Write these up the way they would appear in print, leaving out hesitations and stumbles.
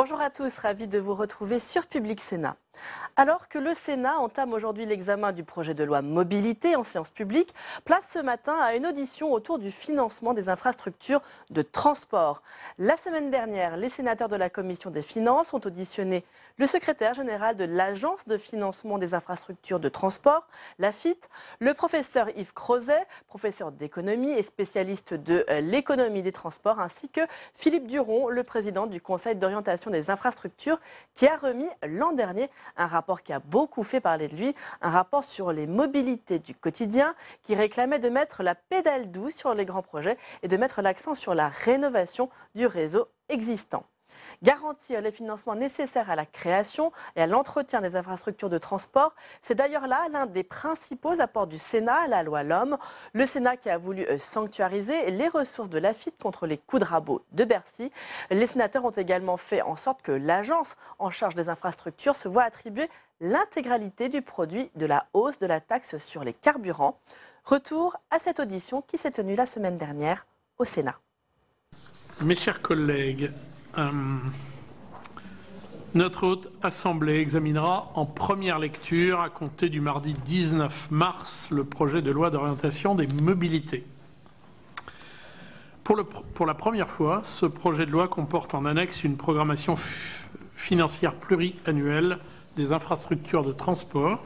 Bonjour à tous, ravi de vous retrouver sur Public Sénat. Alors que le Sénat entame aujourd'hui l'examen du projet de loi mobilité en séance publique, place ce matin à une audition autour du financement des infrastructures de transport. La semaine dernière, les sénateurs de la Commission des finances ont auditionné le secrétaire général de l'Agence de financement des infrastructures de transport, l'AFIT, le professeur Yves Crozet, professeur d'économie et spécialiste de l'économie des transports, ainsi que Philippe Duron, le président du Conseil d'orientation des infrastructures, qui a remis l'an dernier un rapport qui a beaucoup fait parler de lui, un rapport sur les mobilités du quotidien qui réclamait de mettre la pédale douce sur les grands projets et de mettre l'accent sur la rénovation du réseau existant. Garantir les financements nécessaires à la création et à l'entretien des infrastructures de transport, c'est d'ailleurs là l'un des principaux apports du Sénat à la loi LOM. Le Sénat qui a voulu sanctuariser les ressources de l'AFIT contre les coups de rabot de Bercy. Les sénateurs ont également fait en sorte que l'agence en charge des infrastructures se voit attribuer l'intégralité du produit de la hausse de la taxe sur les carburants. Retour à cette audition qui s'est tenue la semaine dernière au Sénat. Mes chers collègues, notre Haute Assemblée examinera en première lecture, à compter du mardi 19 mars, le projet de loi d'orientation des mobilités. Pour la première fois, ce projet de loi comporte en annexe une programmation financière pluriannuelle des infrastructures de transport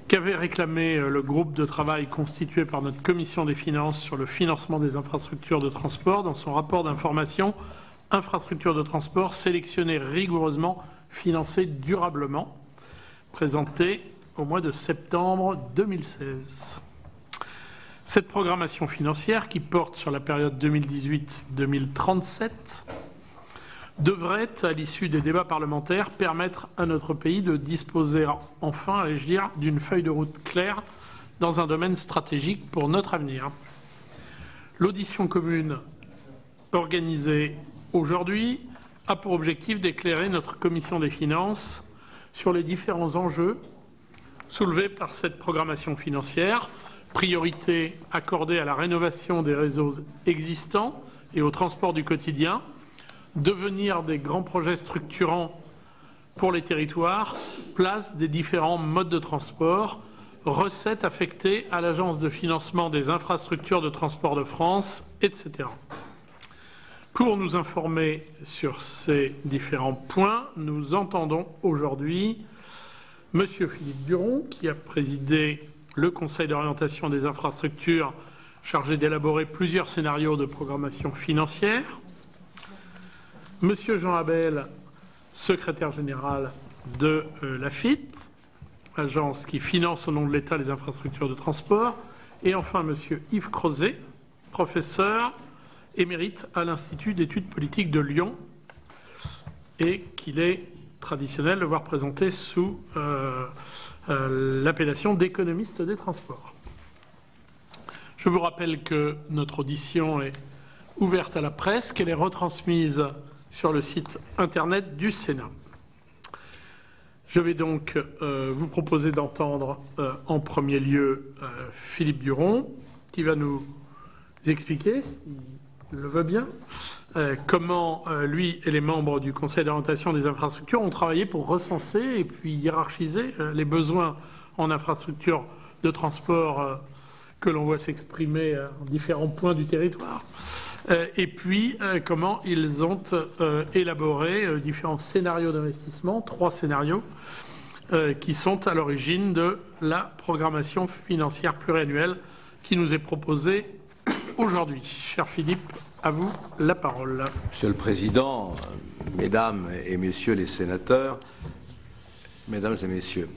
qu'avait réclamé le groupe de travail constitué par notre commission des finances sur le financement des infrastructures de transport dans son rapport d'information infrastructures de transport sélectionnées rigoureusement, financées durablement, présenté au mois de septembre 2016. Cette programmation financière, qui porte sur la période 2018-2037, devrait, à l'issue des débats parlementaires, permettre à notre pays de disposer enfin, allais-je dire, d'une feuille de route claire dans un domaine stratégique pour notre avenir. L'audition commune organisée aujourd'hui a pour objectif d'éclairer notre commission des finances sur les différents enjeux soulevés par cette programmation financière, priorité accordée à la rénovation des réseaux existants et au transport du quotidien, devenir des grands projets structurants pour les territoires, place des différents modes de transport, recettes affectées à l'Agence de financement des infrastructures de transport de France, etc. Pour nous informer sur ces différents points, nous entendons aujourd'hui M. Philippe Duron, qui a présidé le Conseil d'orientation des infrastructures chargé d'élaborer plusieurs scénarios de programmation financière, M. Jean Abel, secrétaire général de l'AFIT, agence qui finance au nom de l'État les infrastructures de transport, et enfin M. Yves Crozet, professeur émérite à l'Institut d'études politiques de Lyon, et qu'il est traditionnel de voir présenté sous l'appellation d'économiste des transports. Je vous rappelle que notre audition est ouverte à la presse, qu'elle est retransmise sur le site internet du Sénat. Je vais donc vous proposer d'entendre en premier lieu Philippe Duron, qui va nous expliquer, s'il le veut bien, comment lui et les membres du Conseil d'orientation des infrastructures ont travaillé pour recenser et puis hiérarchiser les besoins en infrastructures de transport que l'on voit s'exprimer en différents points du territoire. Et puis, comment ils ont élaboré différents scénarios d'investissement, 3 scénarios, qui sont à l'origine de la programmation financière pluriannuelle qui nous est proposée aujourd'hui. Cher Philippe, à vous la parole. Monsieur le Président, Mesdames et Messieurs les sénateurs, Mesdames et Messieurs,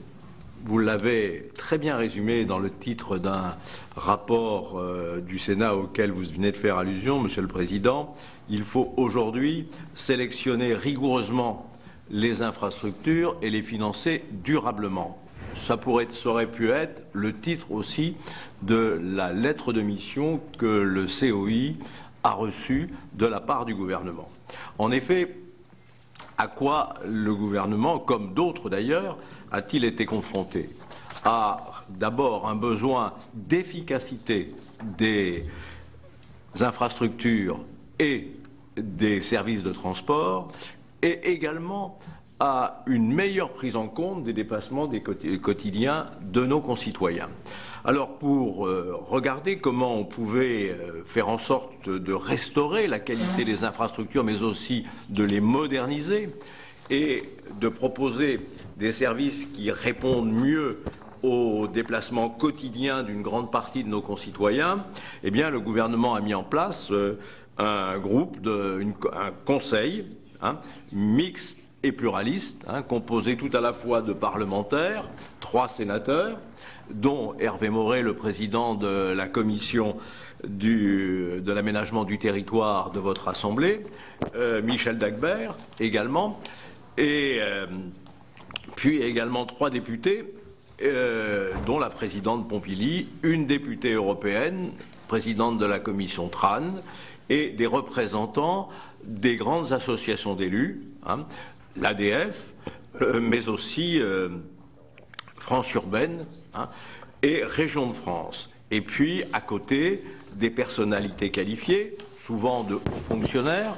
vous l'avez très bien résumé dans le titre d'un rapport du Sénat auquel vous venez de faire allusion, Monsieur le Président. Il faut aujourd'hui sélectionner rigoureusement les infrastructures et les financer durablement. Ça aurait pu être le titre aussi de la lettre de mission que le COI a reçue de la part du gouvernement. En effet, à quoi le gouvernement, comme d'autres d'ailleurs, a-t-il été confronté? À d'abord un besoin d'efficacité des infrastructures et des services de transport et également à une meilleure prise en compte des déplacements quotidiens de nos concitoyens. Alors pour regarder comment on pouvait faire en sorte de restaurer la qualité des infrastructures, mais aussi de les moderniser et de proposer des services qui répondent mieux aux déplacements quotidiens d'une grande partie de nos concitoyens, eh bien le gouvernement a mis en place un conseil mixte et pluraliste, composé tout à la fois de parlementaires, 3 sénateurs, dont Hervé Maurey, le président de la commission de l'aménagement du territoire de votre Assemblée, Michel Dagbert également, et puis également 3 députés, dont la présidente Pompili, une députée européenne, présidente de la commission TRAN, et des représentants des grandes associations d'élus, l'ADF, mais aussi France Urbaine et Région de France. Et puis, à côté, des personnalités qualifiées, souvent de hauts fonctionnaires,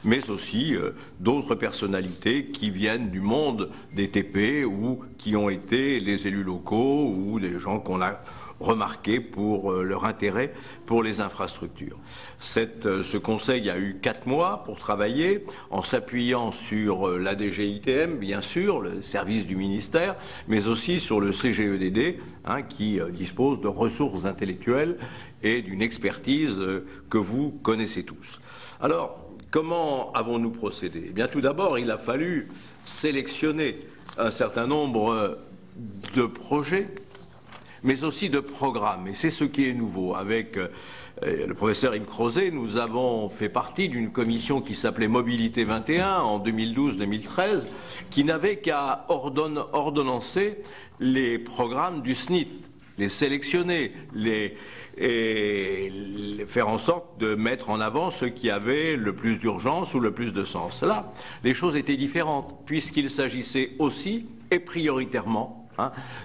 mais aussi d'autres personnalités qui viennent du monde des TP ou qui ont été les élus locaux ou des gens qu'on a remarqués pour leur intérêt pour les infrastructures. Ce conseil a eu 4 mois pour travailler en s'appuyant sur la DGITM, bien sûr, le service du ministère, mais aussi sur le CGEDD, qui dispose de ressources intellectuelles et d'une expertise que vous connaissez tous. Alors, comment avons-nous procédé? Eh bien, tout d'abord, il a fallu sélectionner un certain nombre de projets, mais aussi de programmes. Et c'est ce qui est nouveau. Avec le professeur Yves Crozet, nous avons fait partie d'une commission qui s'appelait Mobilité 21 en 2012-2013, qui n'avait qu'à ordonnancer les programmes du SNIT, les sélectionner, et faire en sorte de mettre en avant ceux qui avaient le plus d'urgence ou le plus de sens. Là, les choses étaient différentes, puisqu'il s'agissait aussi et prioritairement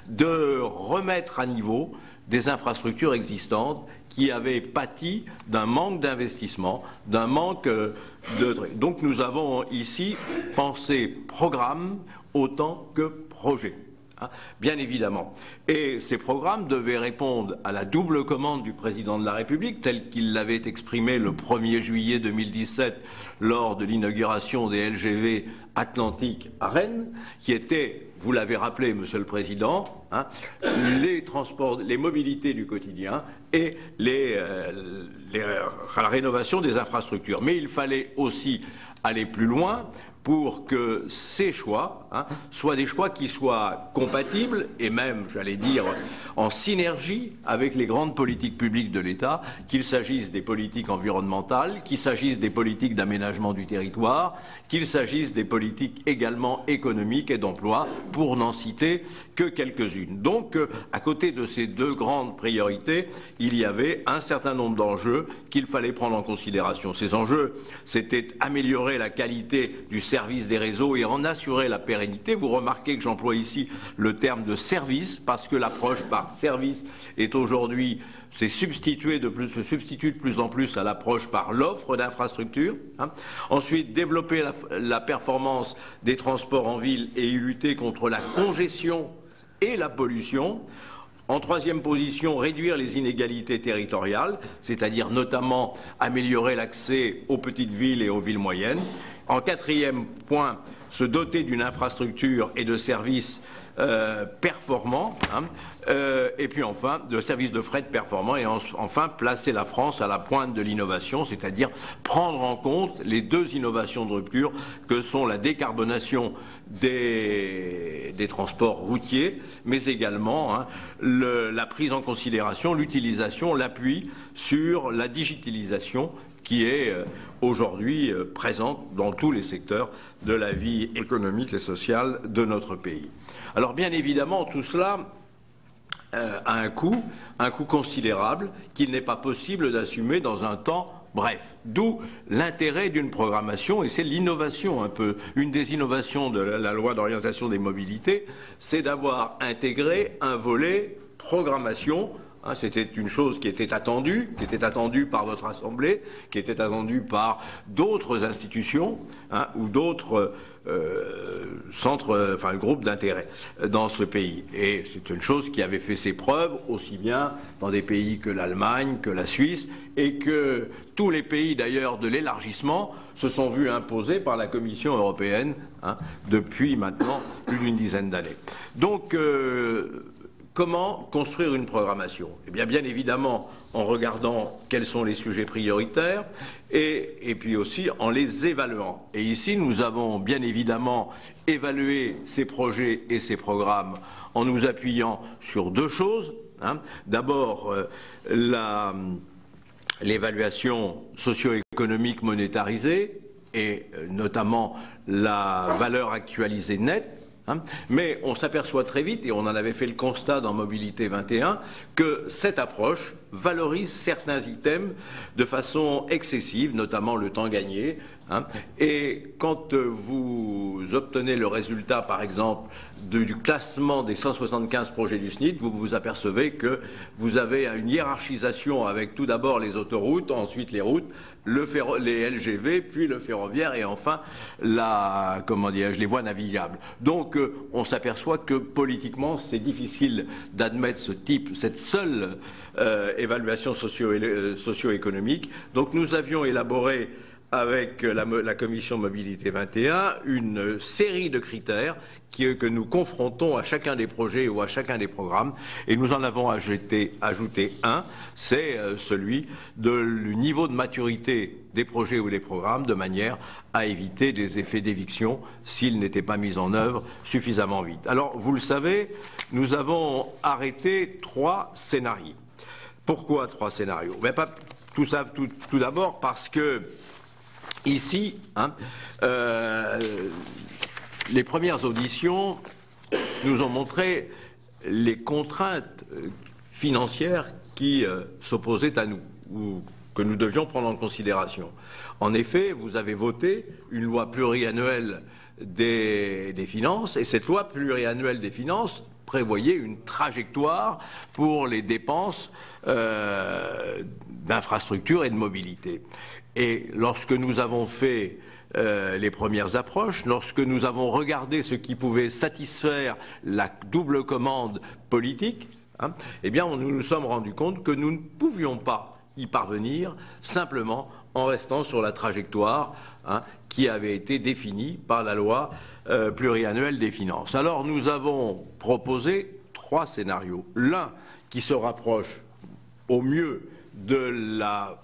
de remettre à niveau des infrastructures existantes qui avaient pâti d'un manque d'investissement, d'un manque de... Donc nous avons ici pensé programme autant que projet. Bien évidemment. Et ces programmes devaient répondre à la double commande du président de la République, tel qu'il l'avait exprimé le 1er juillet 2017 lors de l'inauguration des LGV Atlantique à Rennes, qui était, vous l'avez rappelé, Monsieur le Président, les transports, les mobilités du quotidien et la rénovation des infrastructures. Mais il fallait aussi aller plus loin pour que ces choix soient des choix qui soient compatibles et même, j'allais dire, en synergie avec les grandes politiques publiques de l'État, qu'il s'agisse des politiques environnementales, qu'il s'agisse des politiques d'aménagement du territoire, qu'il s'agisse des politiques également économiques et d'emploi, pour n'en citer que quelques-unes. Donc, à côté de ces 2 grandes priorités, il y avait un certain nombre d'enjeux qu'il fallait prendre en considération. Ces enjeux, c'était améliorer la qualité du service des réseaux et en assurer la pérennité. Vous remarquez que j'emploie ici le terme de service, parce que l'approche par service est aujourd'hui, se substitue de plus en plus à l'approche par l'offre d'infrastructures. Ensuite, développer la performance des transports en ville et y lutter contre la congestion et la pollution. En 3e position, réduire les inégalités territoriales, c'est-à-dire notamment améliorer l'accès aux petites villes et aux villes moyennes. En 4e point, se doter d'une infrastructure et de services performants, et puis enfin de services de fret performants, et enfin placer la France à la pointe de l'innovation, c'est-à-dire prendre en compte les 2 innovations de rupture que sont la décarbonation des transports routiers, mais également la prise en considération, l'utilisation, l'appui sur la digitalisation qui est aujourd'hui présente dans tous les secteurs de la vie économique et sociale de notre pays. Alors bien évidemment, tout cela a un coût considérable qu'il n'est pas possible d'assumer dans un temps bref. D'où l'intérêt d'une programmation, et c'est l'innovation un peu. Une des innovations de la loi d'orientation des mobilités, c'est d'avoir intégré un volet programmation Hein, c'était une chose qui était attendue par votre Assemblée, qui était attendue par d'autres institutions, hein, ou d'autres centres, groupes d'intérêt dans ce pays. Et c'est une chose qui avait fait ses preuves aussi bien dans des pays que l'Allemagne, que la Suisse, et que tous les pays d'ailleurs de l'élargissement se sont vus imposer par la Commission européenne, hein, depuis maintenant plus d'une dizaine d'années. Donc, comment construire une programmation? Eh bien, bien évidemment, en regardant quels sont les sujets prioritaires et puis aussi en les évaluant. Et ici, nous avons bien évidemment évalué ces projets et ces programmes en nous appuyant sur deux choses. Hein. D'abord, l'évaluation socio-économique monétarisée et notamment la valeur actualisée nette. Hein. Mais on s'aperçoit très vite, et on en avait fait le constat dans Mobilité 21, que cette approche valorise certains items de façon excessive, notamment le temps gagné. Hein. Et quand vous obtenez le résultat, par exemple, du classement des 175 projets du SNIT, vous vous apercevez que vous avez une hiérarchisation avec tout d'abord les autoroutes, ensuite les routes, les LGV, puis le ferroviaire et enfin les voies navigables. Donc on s'aperçoit que politiquement c'est difficile d'admettre cette seule évaluation socio-économique. Donc nous avions élaboré avec la commission Mobilité 21 une série de critères que nous confrontons à chacun des projets ou à chacun des programmes, et nous en avons ajouté un, c'est celui du niveau de maturité des projets ou des programmes, de manière à éviter des effets d'éviction s'ils n'étaient pas mis en œuvre suffisamment vite. Alors, vous le savez, nous avons arrêté 3 scénarios. Pourquoi 3 scénarios? Mais pas tout d'abord parce que ici, hein, les premières auditions nous ont montré les contraintes financières qui s'opposaient à nous, ou que nous devions prendre en considération. En effet, vous avez voté une loi pluriannuelle des finances, et cette loi pluriannuelle des finances prévoyait une trajectoire pour les dépenses d'infrastructures et de mobilité. Et lorsque nous avons fait les premières approches, lorsque nous avons regardé ce qui pouvait satisfaire la double commande politique, hein, eh bien, nous nous sommes rendus compte que nous ne pouvions pas y parvenir simplement en restant sur la trajectoire, hein, qui avait été définie par la loi pluriannuelle des finances. Alors, nous avons proposé 3 scénarios. L'un qui se rapproche au mieux de la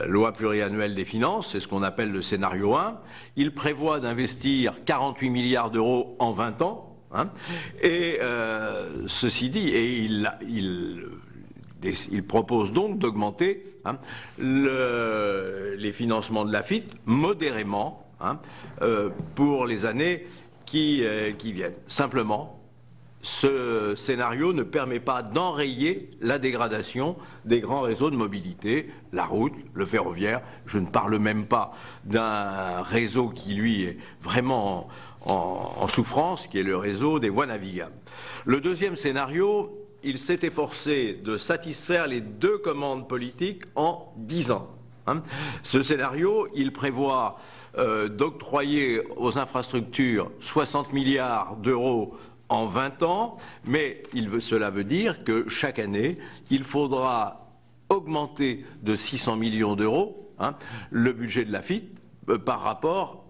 loi pluriannuelle des finances, c'est ce qu'on appelle le scénario 1. Il prévoit d'investir 48 milliards d'euros en 20 ans. Hein, et ceci dit, et il propose donc d'augmenter, hein, les financements de l'AFIT modérément, hein, pour les années qui viennent. Simplement, ce scénario ne permet pas d'enrayer la dégradation des grands réseaux de mobilité, la route, le ferroviaire. Je ne parle même pas d'un réseau qui, lui, est vraiment en souffrance, qui est le réseau des voies navigables. Le deuxième scénario, il s'est efforcé de satisfaire les 2 commandes politiques en 10 ans. Hein. Ce scénario, il prévoit d'octroyer aux infrastructures 60 milliards d'euros en 20 ans, mais cela veut dire que chaque année, il faudra augmenter de 600 millions d'euros, hein, le budget de l'AFIT par rapport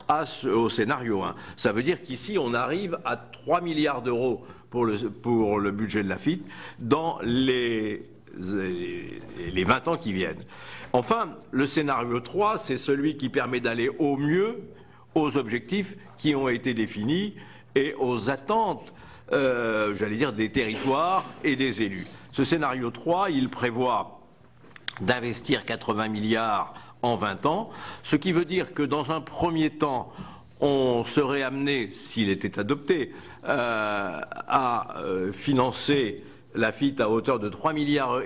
au scénario 1. Ça veut dire qu'ici, on arrive à 3 milliards d'euros pour le budget de l'AFIT dans les 20 ans qui viennent. Enfin, le scénario 3, c'est celui qui permet d'aller au mieux aux objectifs qui ont été définis et aux attentes, des territoires et des élus. Ce scénario 3, il prévoit d'investir 80 milliards en 20 ans, ce qui veut dire que dans un premier temps, on serait amené, s'il était adopté, à financer l'AFIT à hauteur de 3,5 milliards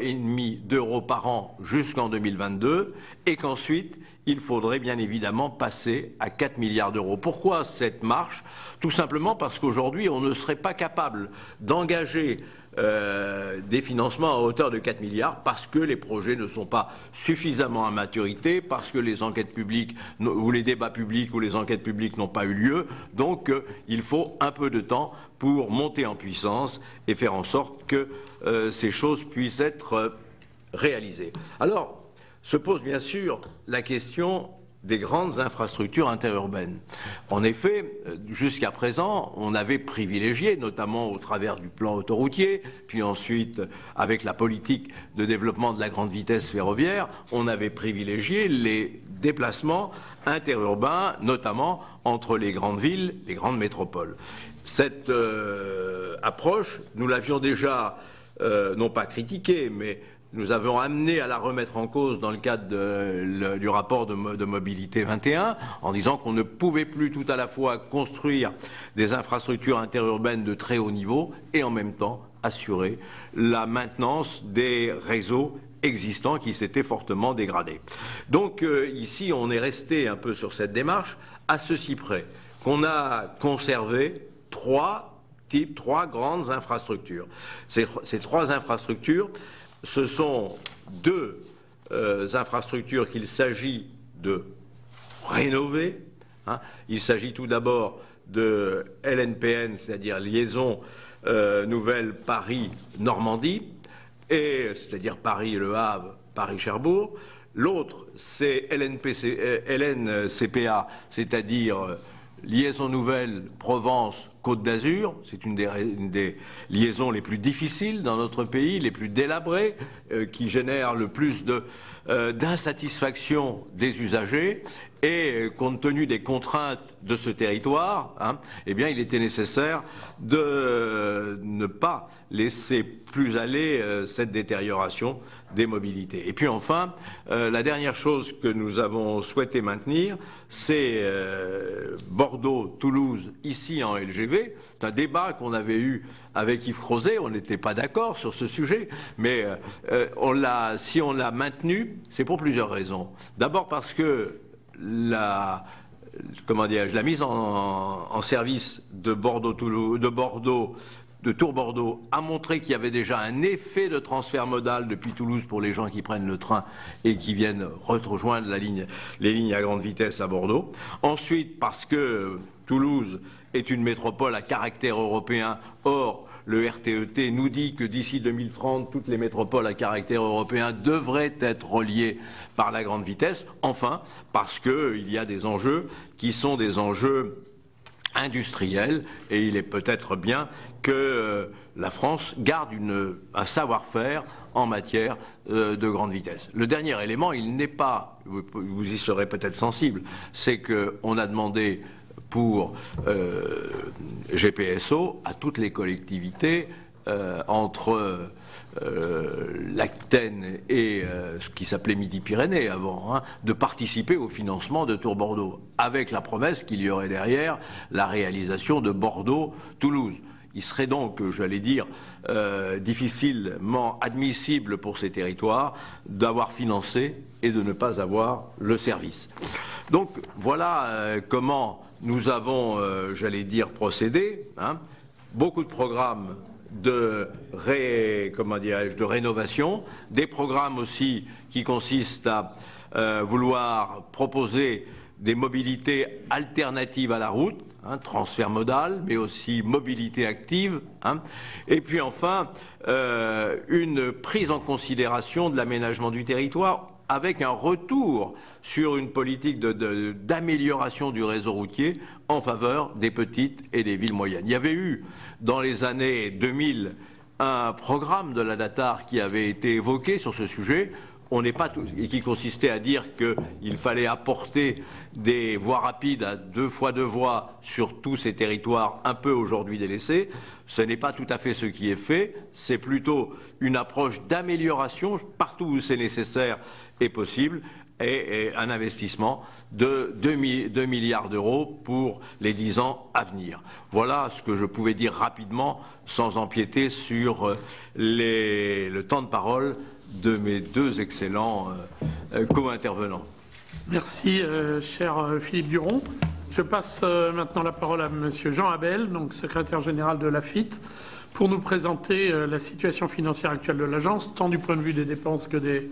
d'euros par an jusqu'en 2022, et qu'ensuite, il faudrait bien évidemment passer à 4 milliards d'euros. Pourquoi cette marche? Tout simplement parce qu'aujourd'hui, on ne serait pas capable d'engager des financements à hauteur de 4 milliards parce que les projets ne sont pas suffisamment à maturité, parce que les enquêtes publiques ou les débats publics ou les enquêtes publiques n'ont pas eu lieu. Donc il faut un peu de temps pour monter en puissance et faire en sorte que ces choses puissent être réalisées. Alors, se pose bien sûr la question des grandes infrastructures interurbaines. En effet, jusqu'à présent, on avait privilégié, notamment au travers du plan autoroutier, puis ensuite avec la politique de développement de la grande vitesse ferroviaire, on avait privilégié les déplacements interurbains, notamment entre les grandes villes, les grandes métropoles. Cette approche, nous l'avions déjà, non pas critiquée, mais nous avons amené à la remettre en cause dans le cadre du rapport de Mobilité 21, en disant qu'on ne pouvait plus tout à la fois construire des infrastructures interurbaines de très haut niveau et en même temps assurer la maintenance des réseaux existants qui s'étaient fortement dégradés. Donc ici, on est resté un peu sur cette démarche, à ceci près qu'on a conservé trois grandes infrastructures. Ces trois infrastructures, ce sont deux infrastructures qu'il s'agit de rénover. Il s'agit tout d'abord de LNPN, c'est-à-dire liaison nouvelle Paris-Normandie, c'est-à-dire Paris-Le Havre, Paris-Cherbourg. L'autre, c'est LNCPA, c'est-à-dire liaison nouvelle Provence-Côte d'Azur. C'est une des liaisons les plus difficiles dans notre pays, les plus délabrées, qui génère le plus d'insatisfaction des usagers. Et compte tenu des contraintes de ce territoire, eh bien, il était nécessaire de ne pas laisser plus aller cette détérioration des mobilités. Et puis enfin, la dernière chose que nous avons souhaité maintenir, c'est Bordeaux-Toulouse, ici en LGV. C'est un débat qu'on avait eu avec Yves Crozet, on n'était pas d'accord sur ce sujet, mais si on l'a maintenu, c'est pour plusieurs raisons. D'abord parce que la mise en service de Tours-Bordeaux a montré qu'il y avait déjà un effet de transfert modal depuis Toulouse pour les gens qui prennent le train et qui viennent rejoindre les lignes à grande vitesse à Bordeaux. Ensuite, parce que Toulouse est une métropole à caractère européen, or le RTET nous dit que d'ici 2030, toutes les métropoles à caractère européen devraient être reliées par la grande vitesse. Enfin, parce qu'il y a des enjeux qui sont des enjeux industriels et il est peut-être bien que la France garde un savoir-faire en matière de grande vitesse. Le dernier élément, il n'est pas, vous y serez peut-être sensible, c'est qu'on a demandé pour GPSO à toutes les collectivités entre l'Aquitaine et ce qui s'appelait Midi-Pyrénées avant, de participer au financement de Tours-Bordeaux, avec la promesse qu'il y aurait derrière la réalisation de Bordeaux-Toulouse. Il serait donc, j'allais dire, difficilement admissible pour ces territoires d'avoir financé et de ne pas avoir le service. Donc voilà comment nous avons, j'allais dire, procédé. Beaucoup de programmes de rénovation, des programmes aussi qui consistent à vouloir proposer des mobilités alternatives à la route, transfert modal, mais aussi mobilité active. Et puis enfin, une prise en considération de l'aménagement du territoire avec un retour sur une politique d'amélioration du réseau routier en faveur des petites et des villes moyennes. Il y avait eu, dans les années 2000, un programme de la DATAR qui avait été évoqué sur ce sujet, et qui consistait à dire qu'il fallait apporter des voies rapides à 2 fois 2 voies sur tous ces territoires un peu aujourd'hui délaissés. Ce n'est pas tout à fait ce qui est fait, c'est plutôt une approche d'amélioration partout où c'est nécessaire et possible, et un investissement de 2 milliards d'euros pour les 10 ans à venir. Voilà ce que je pouvais dire rapidement, sans empiéter sur le temps de parole de mes deux excellents co-intervenants. Merci, cher Philippe Duron. Je passe maintenant la parole à Monsieur Jean Abel, donc secrétaire général de l'AFIT, pour nous présenter la situation financière actuelle de l'agence, tant du point de vue des dépenses que des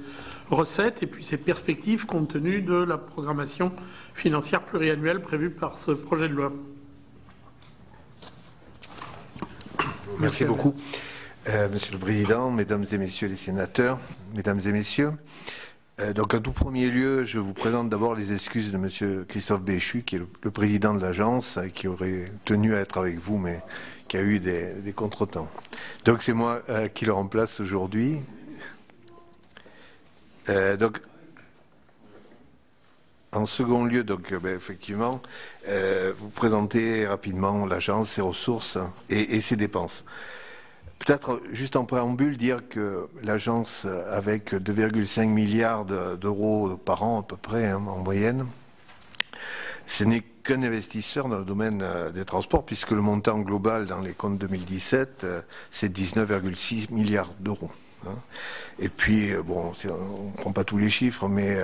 recettes, et puis ses perspectives compte tenu de la programmation financière pluriannuelle prévue par ce projet de loi. Merci beaucoup, Monsieur le Président, Mesdames et Messieurs les sénateurs, Mesdames et Messieurs. Donc, en tout premier lieu, je vous présente d'abord les excuses de Monsieur Christophe Béchu, qui est le président de l'agence, qui aurait tenu à être avec vous, mais qui a eu des contretemps. Donc, c'est moi qui le remplace aujourd'hui. Donc, en second lieu, donc, effectivement, vous présentez rapidement l'agence, ses ressources et ses dépenses. Peut-être juste en préambule dire que l'agence, avec 2,5 milliards d'euros par an à peu près, hein, en moyenne, ce n'est qu'un investisseur dans le domaine des transports, puisque le montant global dans les comptes 2017, c'est 19,6 milliards d'euros. Hein. Et puis, bon, on ne prend pas tous les chiffres, mais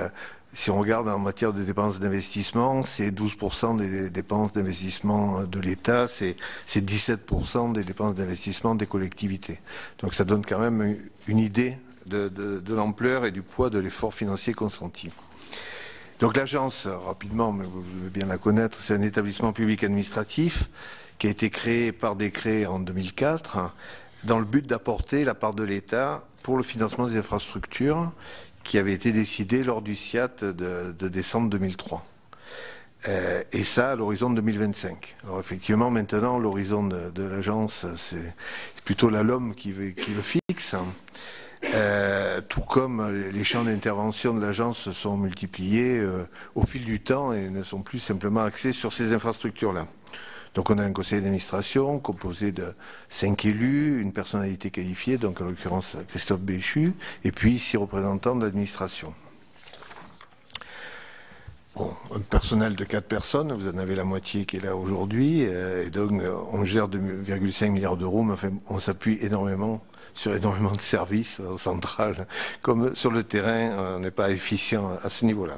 si on regarde en matière de dépenses d'investissement, c'est 12% des dépenses d'investissement de l'État, c'est 17% des dépenses d'investissement des collectivités. Donc ça donne quand même une idée de l'ampleur et du poids de l'effort financier consenti. Donc l'agence, rapidement, mais vous devez bien la connaître, c'est un établissement public administratif qui a été créé par décret en 2004 dans le but d'apporter la part de l'État pour le financement des infrastructures qui avait été décidé lors du SIAT de décembre 2003. Et ça à l'horizon 2025. Alors effectivement, maintenant, l'horizon de l'agence, c'est plutôt la LOM qui le fixe. Tout comme les champs d'intervention de l'agence se sont multipliés au fil du temps et ne sont plus simplement axés sur ces infrastructures-là. Donc on a un conseil d'administration composé de 5 élus, une personnalité qualifiée, donc en l'occurrence Christophe Béchu, et puis 6 représentants de l'administration. Bon, un personnel de 4 personnes, vous en avez la moitié qui est là aujourd'hui, et donc on gère 2,5 milliards d'euros, mais enfin, on s'appuie énormément sur énormément de services centrales, comme sur le terrain, on n'est pas efficient à ce niveau-là.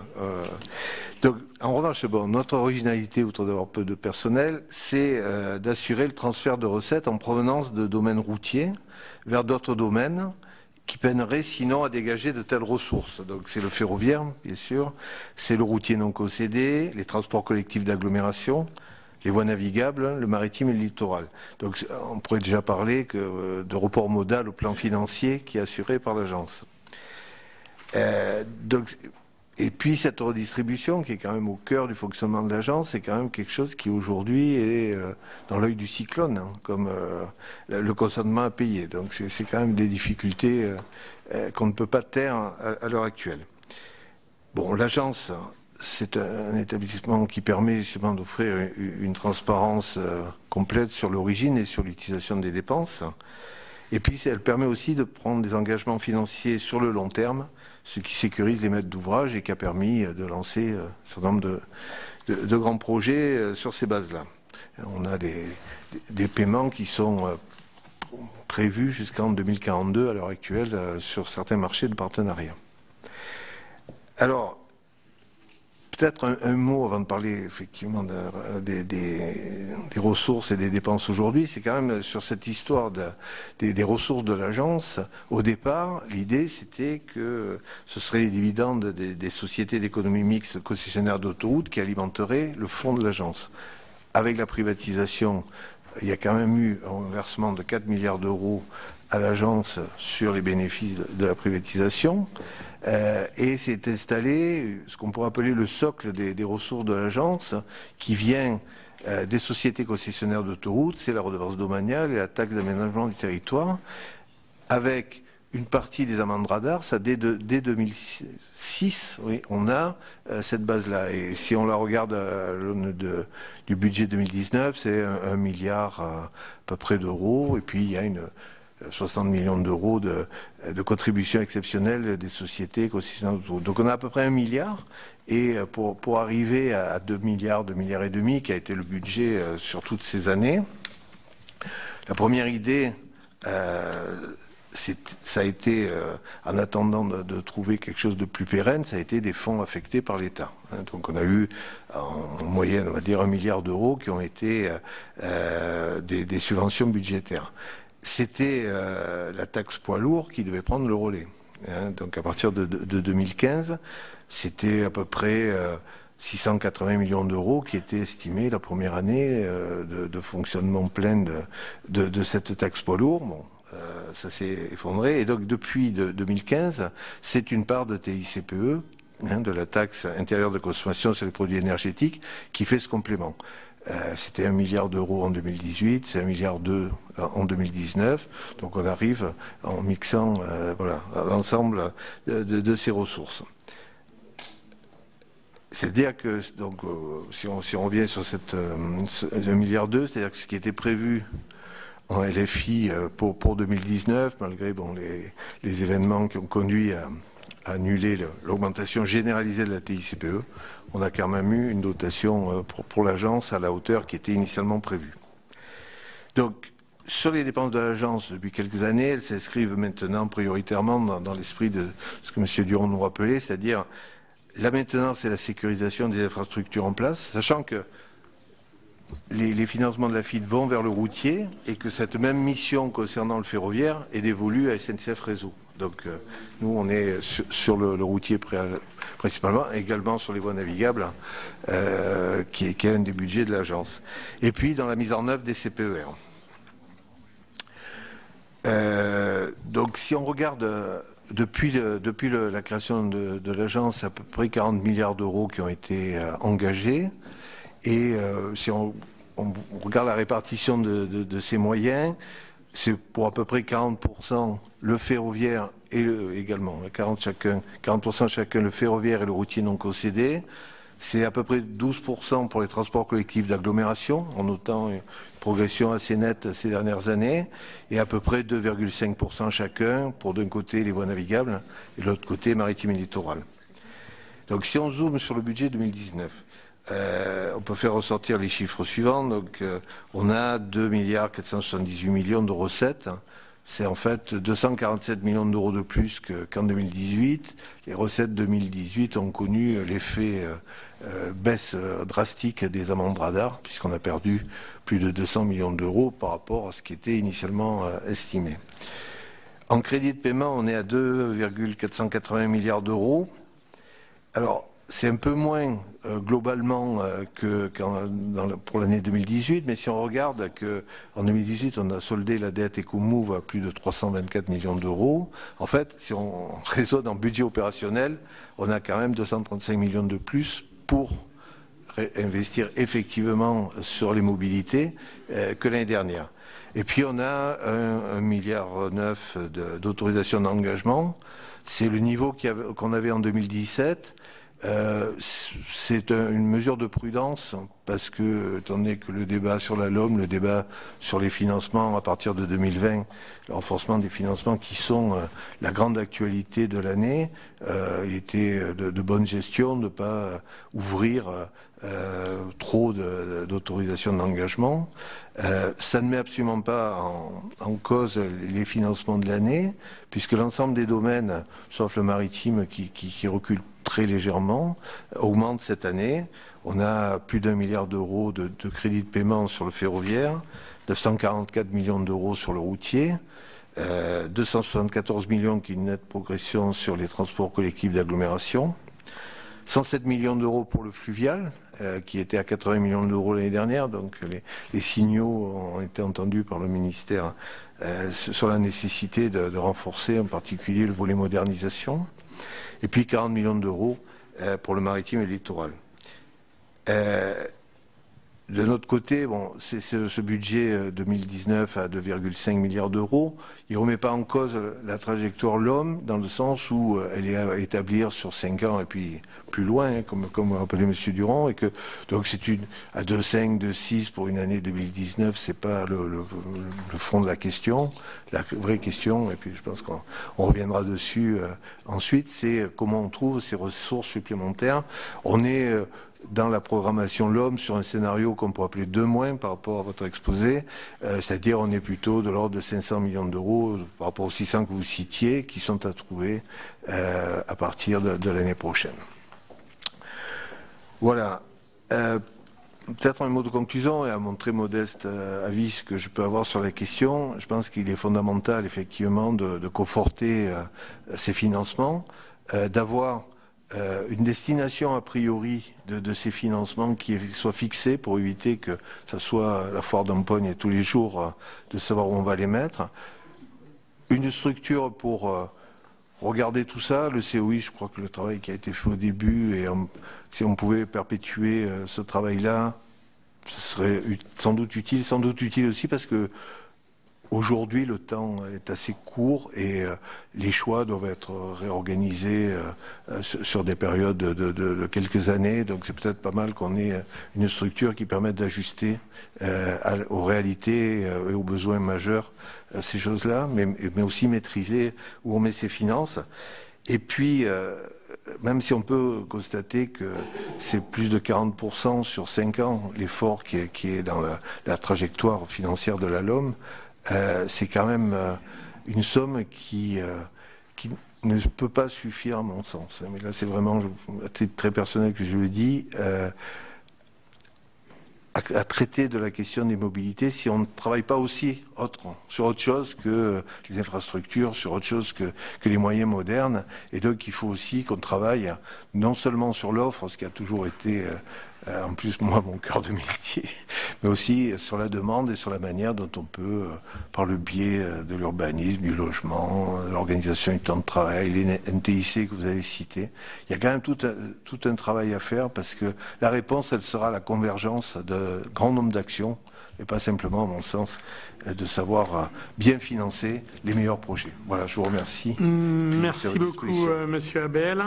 Donc, en revanche, bon, notre originalité, outre d'avoir peu de personnel, c'est d'assurer le transfert de recettes en provenance de domaines routiers vers d'autres domaines qui peineraient sinon à dégager de telles ressources. Donc c'est le ferroviaire, bien sûr, c'est le routier non concédé, les transports collectifs d'agglomération, les voies navigables, le maritime et le littoral. Donc on pourrait déjà parler de report modal au plan financier qui est assuré par l'agence. Et puis cette redistribution qui est quand même au cœur du fonctionnement de l'agence, c'est quand même quelque chose qui aujourd'hui est dans l'œil du cyclone, hein, comme le consentement à payer. Donc c'est quand même des difficultés qu'on ne peut pas taire à l'heure actuelle. Bon, l'agence, c'est un établissement qui permet justement d'offrir une transparence complète sur l'origine et sur l'utilisation des dépenses. Et puis elle permet aussi de prendre des engagements financiers sur le long terme, ce qui sécurise les maîtres d'ouvrage et qui a permis de lancer un certain nombre de grands projets sur ces bases-là. On a des paiements qui sont prévus jusqu'en 2042 à l'heure actuelle sur certains marchés de partenariat. Alors, peut-être un mot avant de parler effectivement des ressources et des dépenses aujourd'hui. C'est quand même sur cette histoire des ressources de l'agence. Au départ, l'idée c'était que ce seraient les dividendes des sociétés d'économie mixte concessionnaires d'autoroutes qui alimenteraient le fonds de l'agence. Avec la privatisation, il y a quand même eu un versement de 4 milliards d'euros à l'agence sur les bénéfices de la privatisation. Et c'est installé ce qu'on pourrait appeler le socle des ressources de l'agence qui vient des sociétés concessionnaires d'autoroutes, c'est la redevance domaniale et la taxe d'aménagement du territoire, avec une partie des amendes radars, ça dès 2006, oui, on a cette base-là. Et si on la regarde à l'aune du budget 2019, c'est 1 milliard à peu près d'euros, et puis il y a 60 millions d'euros de contributions exceptionnelles des sociétés concessionnaires d'autoroutes. Donc on a à peu près 1 milliard, et pour arriver à 2 milliards, 2 milliards et demi, qui a été le budget sur toutes ces années, la première idée, ça a été, en attendant de trouver quelque chose de plus pérenne, ça a été des fonds affectés par l'État. Donc on a eu en moyenne, on va dire, 1 milliard d'euros qui ont été des subventions budgétaires. C'était la taxe poids lourd qui devait prendre le relais. Donc à partir de 2015, c'était à peu près 680 millions d'euros qui étaient estimés la première année de fonctionnement plein de cette taxe poids lourd. Bon, ça s'est effondré. Et donc depuis 2015, c'est une part de TICPE, de la taxe intérieure de consommation sur les produits énergétiques, qui fait ce complément. C'était 1 milliard d'euros en 2018, c'est 1,2 milliard en 2019. Donc on arrive en mixant voilà, l'ensemble de ces ressources. C'est-à-dire que, donc, si on revient sur cette 1,2 milliard, c'est-à-dire que ce qui était prévu en LFI pour 2019, malgré les événements qui ont conduit à annuler l'augmentation généralisée de la TICPE, on a quand même eu une dotation pour l'agence à la hauteur qui était initialement prévue. Donc, sur les dépenses de l'agence, depuis quelques années, elles s'inscrivent maintenant prioritairement dans l'esprit de ce que M. Duron nous rappelait, c'est-à-dire la maintenance et la sécurisation des infrastructures en place, sachant que les financements de la FID vont vers le routier et que cette même mission concernant le ferroviaire est dévolue à SNCF Réseau. Donc nous, on est sur le routier principalement, également sur les voies navigables, qui est un des budgets de l'agence. Et puis dans la mise en œuvre des CPER. Donc si on regarde depuis la création de l'agence, à peu près 40 milliards d'euros qui ont été engagés. Et si on regarde la répartition de ces moyens, c'est pour à peu près 40% le ferroviaire et également 40% chacun le ferroviaire et le routier non concédé. C'est à peu près 12% pour les transports collectifs d'agglomération, en notant une progression assez nette ces dernières années, et à peu près 2,5% chacun pour d'un côté les voies navigables et de l'autre côté maritime et littoral. Donc si on zoome sur le budget 2019, on peut faire ressortir les chiffres suivants. Donc on a 2 milliards 478 millions de recettes. C'est en fait 247 millions d'euros de plus qu'en 2018. Les recettes 2018 ont connu l'effet baisse drastique des amendes radar, puisqu'on a perdu plus de 200 millions d'euros par rapport à ce qui était initialement estimé. En crédit de paiement, on est à 2,480 milliards d'euros. Alors, c'est un peu moins globalement pour l'année 2018, mais si on regarde qu'en 2018, on a soldé la dette Ecomove à plus de 324 millions d'euros, en fait, si on raisonne en budget opérationnel, on a quand même 235 millions de plus pour investir effectivement sur les mobilités que l'année dernière. Et puis on a 1,9 milliard d'autorisation d'engagement. C'est le niveau qu'on avait en 2017. C'est une mesure de prudence parce que, étant donné que le débat sur la LOM, le débat sur les financements à partir de 2020, le renforcement des financements qui sont la grande actualité de l'année, il était de bonne gestion de ne pas ouvrir trop d'autorisations d'engagement. Ça ne met absolument pas en cause les financements de l'année, puisque l'ensemble des domaines, sauf le maritime qui recule très légèrement, augmente cette année. On a plus d'1 milliard d'euros de crédits de paiement sur le ferroviaire, 944 millions d'euros sur le routier, 274 millions qui est une nette progression sur les transports collectifs d'agglomération, 107 millions d'euros pour le fluvial, qui était à 80 millions d'euros l'année dernière. Donc les signaux ont été entendus par le ministère sur la nécessité de renforcer en particulier le volet modernisation. Et puis 40 millions d'euros pour le maritime et le littoral. De notre côté, bon, ce budget 2019 à 2,5 milliards d'euros, il ne remet pas en cause la trajectoire LOM, dans le sens où elle est à établir sur 5 ans et puis plus loin, hein, comme l'a rappelé M. Durand, et que donc c'est à 2,5, 2,6 pour une année 2019, c'est pas le fond de la question. La vraie question, et puis je pense qu'on reviendra dessus ensuite, c'est comment on trouve ces ressources supplémentaires. On est dans la programmation LOM sur un scénario qu'on pourrait appeler 2- par rapport à votre exposé, c'est-à-dire on est plutôt de l'ordre de 500 millions d'euros par rapport aux 600 que vous citiez, qui sont à trouver à partir de l'année prochaine. Voilà. Peut-être un mot de conclusion et à mon très modeste avis ce que je peux avoir sur la question. Je pense qu'il est fondamental effectivement de conforter ces financements, d'avoir une destination a priori de ces financements qui soit fixée pour éviter que ça soit la foire d'empoigne tous les jours de savoir où on va les mettre. Une structure pour regarder tout ça, le COI, je crois que le travail qui a été fait au début, et si on pouvait perpétuer ce travail-là, ce serait sans doute utile aussi parce que aujourd'hui le temps est assez court et les choix doivent être réorganisés sur des périodes de quelques années, donc c'est peut-être pas mal qu'on ait une structure qui permette d'ajuster aux réalités et aux besoins majeurs ces choses-là, mais aussi maîtriser où on met ses finances. Et puis, même si on peut constater que c'est plus de 40% sur 5 ans, l'effort qui est dans la trajectoire financière de la LOM, c'est quand même une somme qui ne peut pas suffire à mon sens. Mais là, c'est vraiment, à titre très personnel que je le dis, à traiter de la question des mobilités si on ne travaille pas aussi sur autre chose que les infrastructures, sur autre chose que les moyens modernes. Et donc il faut aussi qu'on travaille non seulement sur l'offre, ce qui a toujours été en plus moi mon cœur de métier, mais aussi sur la demande et sur la manière dont on peut, par le biais de l'urbanisme, du logement, de l'organisation du temps de travail, les NTIC que vous avez cités, il y a quand même tout un travail à faire parce que la réponse, elle sera la convergence de grand nombre d'actions et pas simplement, à mon sens, de savoir bien financer les meilleurs projets. Voilà, je vous remercie. Merci beaucoup, Monsieur Abel.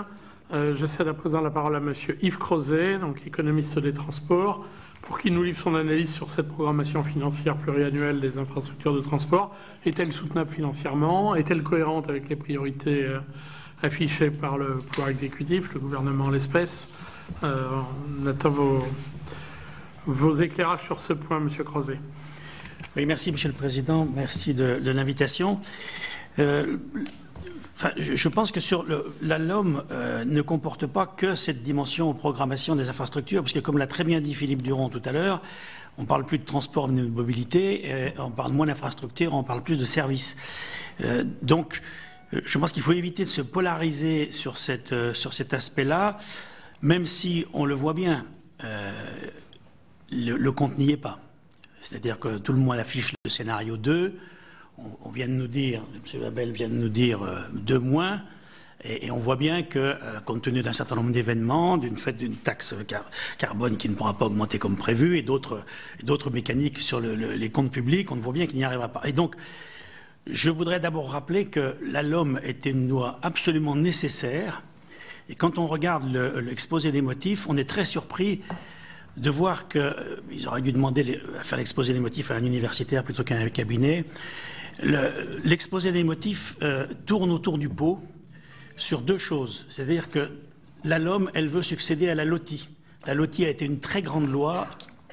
Je cède à présent la parole à Monsieur Yves Crozet, donc économiste des transports, pour qu'il nous livre son analyse sur cette programmation financière pluriannuelle des infrastructures de transport. Est-elle soutenable financièrement? Est-elle cohérente avec les priorités affichées par le pouvoir exécutif, le gouvernement en l'espèce? On attend vos éclairages sur ce point, Monsieur Crozet. Oui, merci, Monsieur le Président. Merci de l'invitation. Je pense que sur la LOM ne comporte pas que cette dimension programmation des infrastructures, parce que comme l'a très bien dit Philippe Duron tout à l'heure, on parle plus de transport mais de mobilité, on parle moins d'infrastructures, on parle plus de services. Donc, je pense qu'il faut éviter de se polariser sur cet aspect-là, même si on le voit bien, le compte n'y est pas. C'est-à-dire que tout le monde affiche le scénario 2. On vient de nous dire, M. Abel vient de nous dire 2-, et on voit bien que, compte tenu d'un certain nombre d'événements, d'une taxe carbone qui ne pourra pas augmenter comme prévu, et d'autres mécaniques sur les comptes publics, on voit bien qu'il n'y arrivera pas. Et donc, je voudrais d'abord rappeler que la LOM était une loi absolument nécessaire, et quand on regarde l'exposé des motifs, on est très surpris de voir qu'ils auraient dû demander à faire l'exposé des motifs à un universitaire plutôt qu'à un cabinet. L'exposé des motifs tourne autour du pot sur deux choses. C'est-à-dire que la LOM, elle veut succéder à la LOTI. La LOTI a été une très grande loi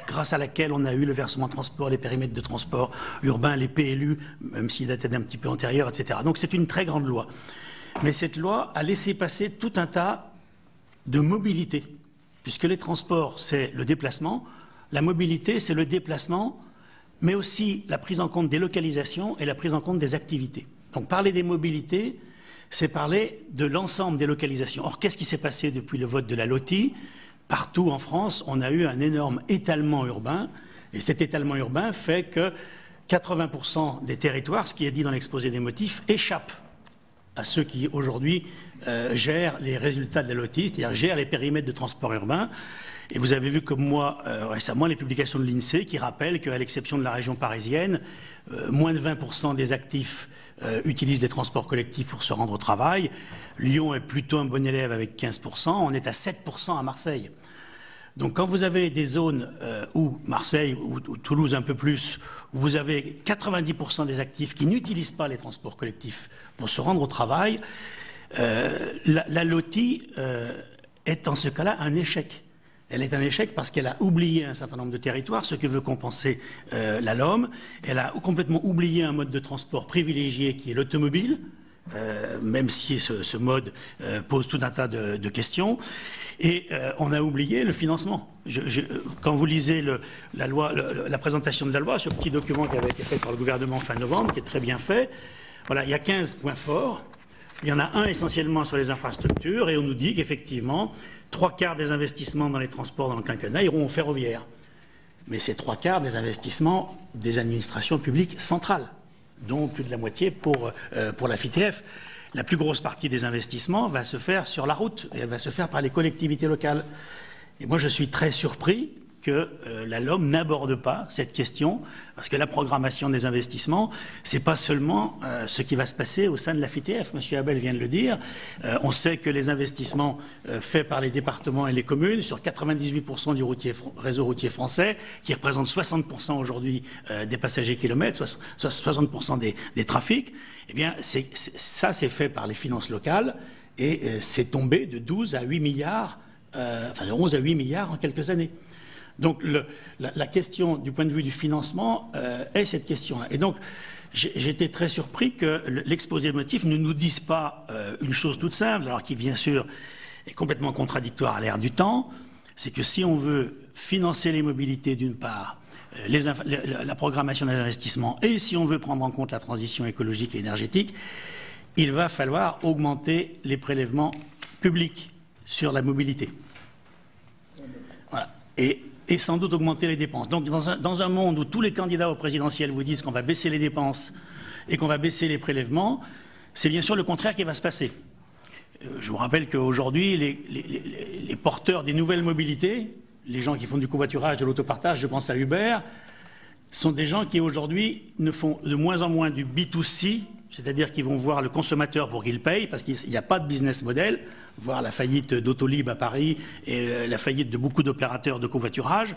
grâce à laquelle on a eu le versement transport, les périmètres de transport urbain, les PLU, même s'ils dataient d'un petit peu antérieur, etc. Donc c'est une très grande loi. Mais cette loi a laissé passer tout un tas de mobilités, puisque les transports, c'est le déplacement, la mobilité, c'est le déplacement, mais aussi la prise en compte des localisations et la prise en compte des activités. Donc parler des mobilités, c'est parler de l'ensemble des localisations. Or, qu'est-ce qui s'est passé depuis le vote de la LOTI? Partout en France, on a eu un énorme étalement urbain, et cet étalement urbain fait que 80% des territoires, ce qui est dit dans l'exposé des motifs, échappent à ceux qui, aujourd'hui, gèrent les résultats de la LOTI, c'est-à-dire gèrent les périmètres de transport urbain. Et vous avez vu comme moi récemment les publications de l'INSEE qui rappellent qu'à l'exception de la région parisienne, moins de 20% des actifs utilisent des transports collectifs pour se rendre au travail. Lyon est plutôt un bon élève avec 15%, on est à 7% à Marseille. Donc quand vous avez des zones où Marseille ou Toulouse un peu plus, où vous avez 90% des actifs qui n'utilisent pas les transports collectifs pour se rendre au travail, la LOTI est en ce cas-là un échec. Elle est un échec parce qu'elle a oublié un certain nombre de territoires, ce que veut compenser la LOM. Elle a complètement oublié un mode de transport privilégié qui est l'automobile, même si ce mode pose tout un tas de questions. Et on a oublié le financement. Quand vous lisez la présentation de la loi, ce petit document qui avait été fait par le gouvernement fin novembre, qui est très bien fait, voilà, il y a 15 points forts. Il y en a un essentiellement sur les infrastructures, et on nous dit qu'effectivement, 3/4 des investissements dans les transports dans le quinquennat iront au ferroviaire. Mais c'est 3/4 des investissements des administrations publiques centrales, dont plus de la moitié pour la FITF. La plus grosse partie des investissements va se faire sur la route, et elle va se faire par les collectivités locales. Et moi, je suis très surpris que la LOM n'aborde pas cette question, parce que la programmation des investissements, c'est pas seulement ce qui va se passer au sein de la FITF. Monsieur Abel vient de le dire. On sait que les investissements faits par les départements et les communes, sur 98% du réseau routier français, qui représente 60% aujourd'hui des passagers kilomètres, 60% des trafics, eh bien, ça, c'est fait par les finances locales, et c'est tombé de 12 à 8 milliards, de 11 à 8 milliards en quelques années. Donc la question du point de vue du financement est cette question-là. Et donc j'étais très surpris que l'exposé de motifs ne nous dise pas une chose toute simple, alors qui bien sûr est complètement contradictoire à l'ère du temps, c'est que si on veut financer les mobilités d'une part, la programmation des investissements, et si on veut prendre en compte la transition écologique et énergétique, il va falloir augmenter les prélèvements publics sur la mobilité. Voilà. Et sans doute augmenter les dépenses. Donc dans un monde où tous les candidats au présidentiel vous disent qu'on va baisser les dépenses et qu'on va baisser les prélèvements, c'est bien sûr le contraire qui va se passer. Je vous rappelle qu'aujourd'hui, les porteurs des nouvelles mobilités, les gens qui font du covoiturage, de l'autopartage, je pense à Uber, sont des gens qui aujourd'hui ne font de moins en moins du B2C, c'est-à-dire qu'ils vont voir le consommateur pour qu'il paye, parce qu'il n'y a pas de business model, voir la faillite d'Autolib à Paris et la faillite de beaucoup d'opérateurs de covoiturage.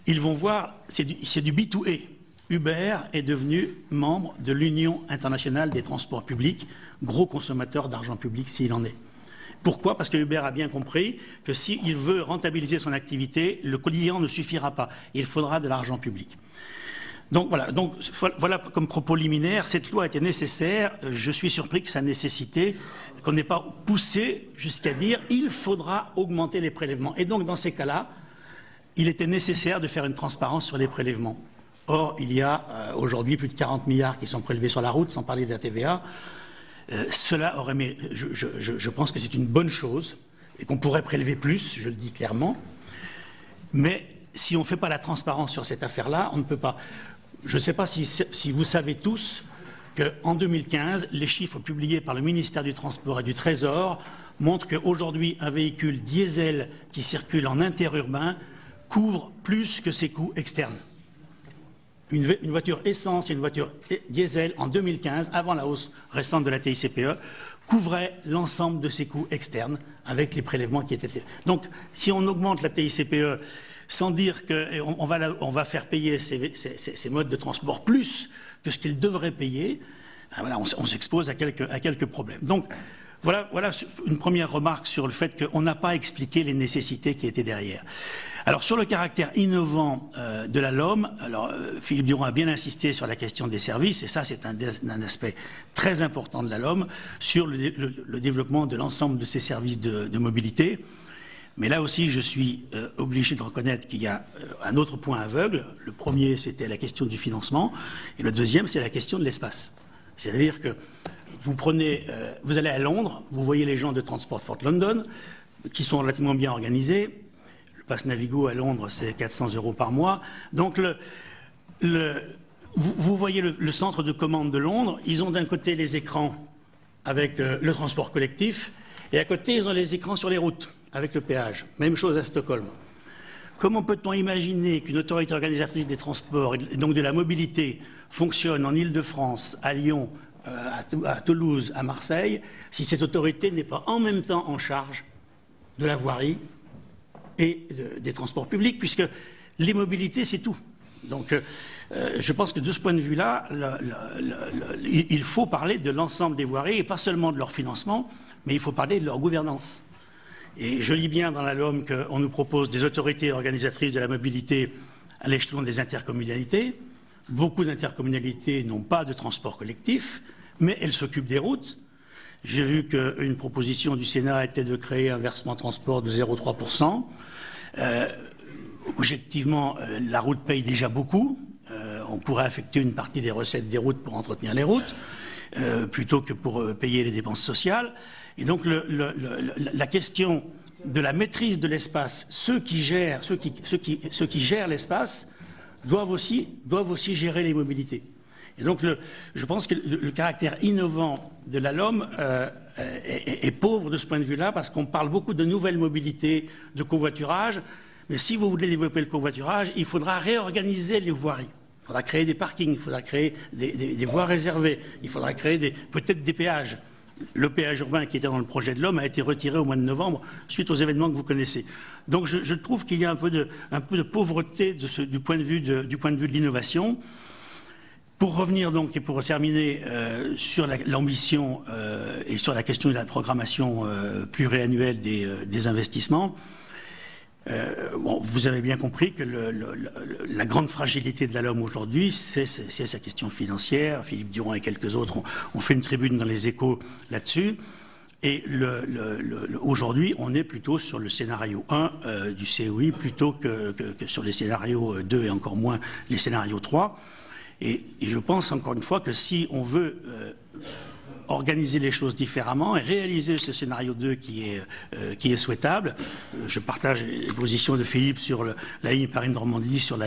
Ils vont voir, c'est du B2A. Uber est devenu membre de l'Union internationale des transports publics, gros consommateur d'argent public s'il en est. Pourquoi? Parce que Uber a bien compris que s'il veut rentabiliser son activité, le client ne suffira pas. Il faudra de l'argent public. Donc voilà comme propos liminaire, cette loi était nécessaire. Je suis surpris que ça nécessitait qu'on n'ait pas poussé jusqu'à dire il faudra augmenter les prélèvements. Et donc dans ces cas-là, il était nécessaire de faire une transparence sur les prélèvements. Or, il y a aujourd'hui plus de 40 milliards qui sont prélevés sur la route, sans parler de la TVA. Cela aurait, mais je pense que c'est une bonne chose et qu'on pourrait prélever plus, je le dis clairement. Mais si on ne fait pas la transparence sur cette affaire-là, on ne peut pas. Je ne sais pas si vous savez tous qu'en 2015, les chiffres publiés par le ministère du Transport et du Trésor montrent qu'aujourd'hui, un véhicule diesel qui circule en interurbain couvre plus que ses coûts externes. Une voiture essence et une voiture diesel en 2015, avant la hausse récente de la TICPE, couvrait l'ensemble de ses coûts externes avec les prélèvements qui étaient faits. Donc, si on augmente la TICPE sans dire qu'on va faire payer ces modes de transport plus que ce qu'ils devraient payer, voilà, on s'expose à quelques problèmes. Donc, voilà une première remarque sur le fait qu'on n'a pas expliqué les nécessités qui étaient derrière. Alors, sur le caractère innovant de la LOM, Philippe Duron a bien insisté sur la question des services, et ça, c'est un aspect très important de la LOM, sur le développement de l'ensemble de ces services de mobilité. Mais là aussi, je suis obligé de reconnaître qu'il y a un autre point aveugle. Le premier, c'était la question du financement, et le deuxième, c'est la question de l'espace. C'est-à-dire que vous allez à Londres, vous voyez les gens de Transport for London, qui sont relativement bien organisés. Le pass Navigo à Londres, c'est 400 € par mois. Donc, vous voyez le centre de commande de Londres. Ils ont d'un côté les écrans avec le transport collectif, et à côté, ils ont les écrans sur les routes, avec le péage. Même chose à Stockholm. Comment peut-on imaginer qu'une autorité organisatrice des transports, et donc de la mobilité, fonctionne en Île-de-France, à Lyon, à Toulouse, à Marseille, si cette autorité n'est pas en même temps en charge de la voirie et des transports publics, puisque les mobilités, c'est tout. Donc, je pense que de ce point de vue-là, il faut parler de l'ensemble des voiries, et pas seulement de leur financement, mais il faut parler de leur gouvernance. Et je lis bien dans la LOM qu'on nous propose des autorités organisatrices de la mobilité à l'échelon des intercommunalités. Beaucoup d'intercommunalités n'ont pas de transport collectif, mais elles s'occupent des routes. J'ai vu qu'une proposition du Sénat était de créer un versement transport de 0,3%. Objectivement, la route paye déjà beaucoup. On pourrait affecter une partie des recettes des routes pour entretenir les routes, plutôt que pour payer les dépenses sociales. Et donc la question de la maîtrise de l'espace, ceux qui gèrent l'espace doivent aussi gérer les mobilités. Et donc je pense que le caractère innovant de la LOM est pauvre de ce point de vue-là, parce qu'on parle beaucoup de nouvelles mobilités, de covoiturage, mais si vous voulez développer le covoiturage, il faudra réorganiser les voiries. Il faudra créer des parkings, il faudra créer des voies réservées, il faudra créer peut-être des péages. Le péage urbain qui était dans le projet de l'homme a été retiré au mois de novembre suite aux événements que vous connaissez. Donc je trouve qu'il y a un peu de pauvreté du point de vue de l'innovation. Pour revenir donc et pour terminer sur l'ambition et sur la question de la programmation pluriannuelle des investissements, vous avez bien compris que la grande fragilité de la LOM aujourd'hui, c'est sa question financière. Philippe Durand et quelques autres ont fait une tribune dans les Échos là-dessus. Et aujourd'hui, on est plutôt sur le scénario 1 du COI plutôt que sur les scénarios 2 et encore moins les scénarios 3. Et je pense encore une fois que si on veut organiser les choses différemment et réaliser ce scénario 2 qui est souhaitable. Je partage les positions de Philippe sur la ligne Paris-Normandie, sur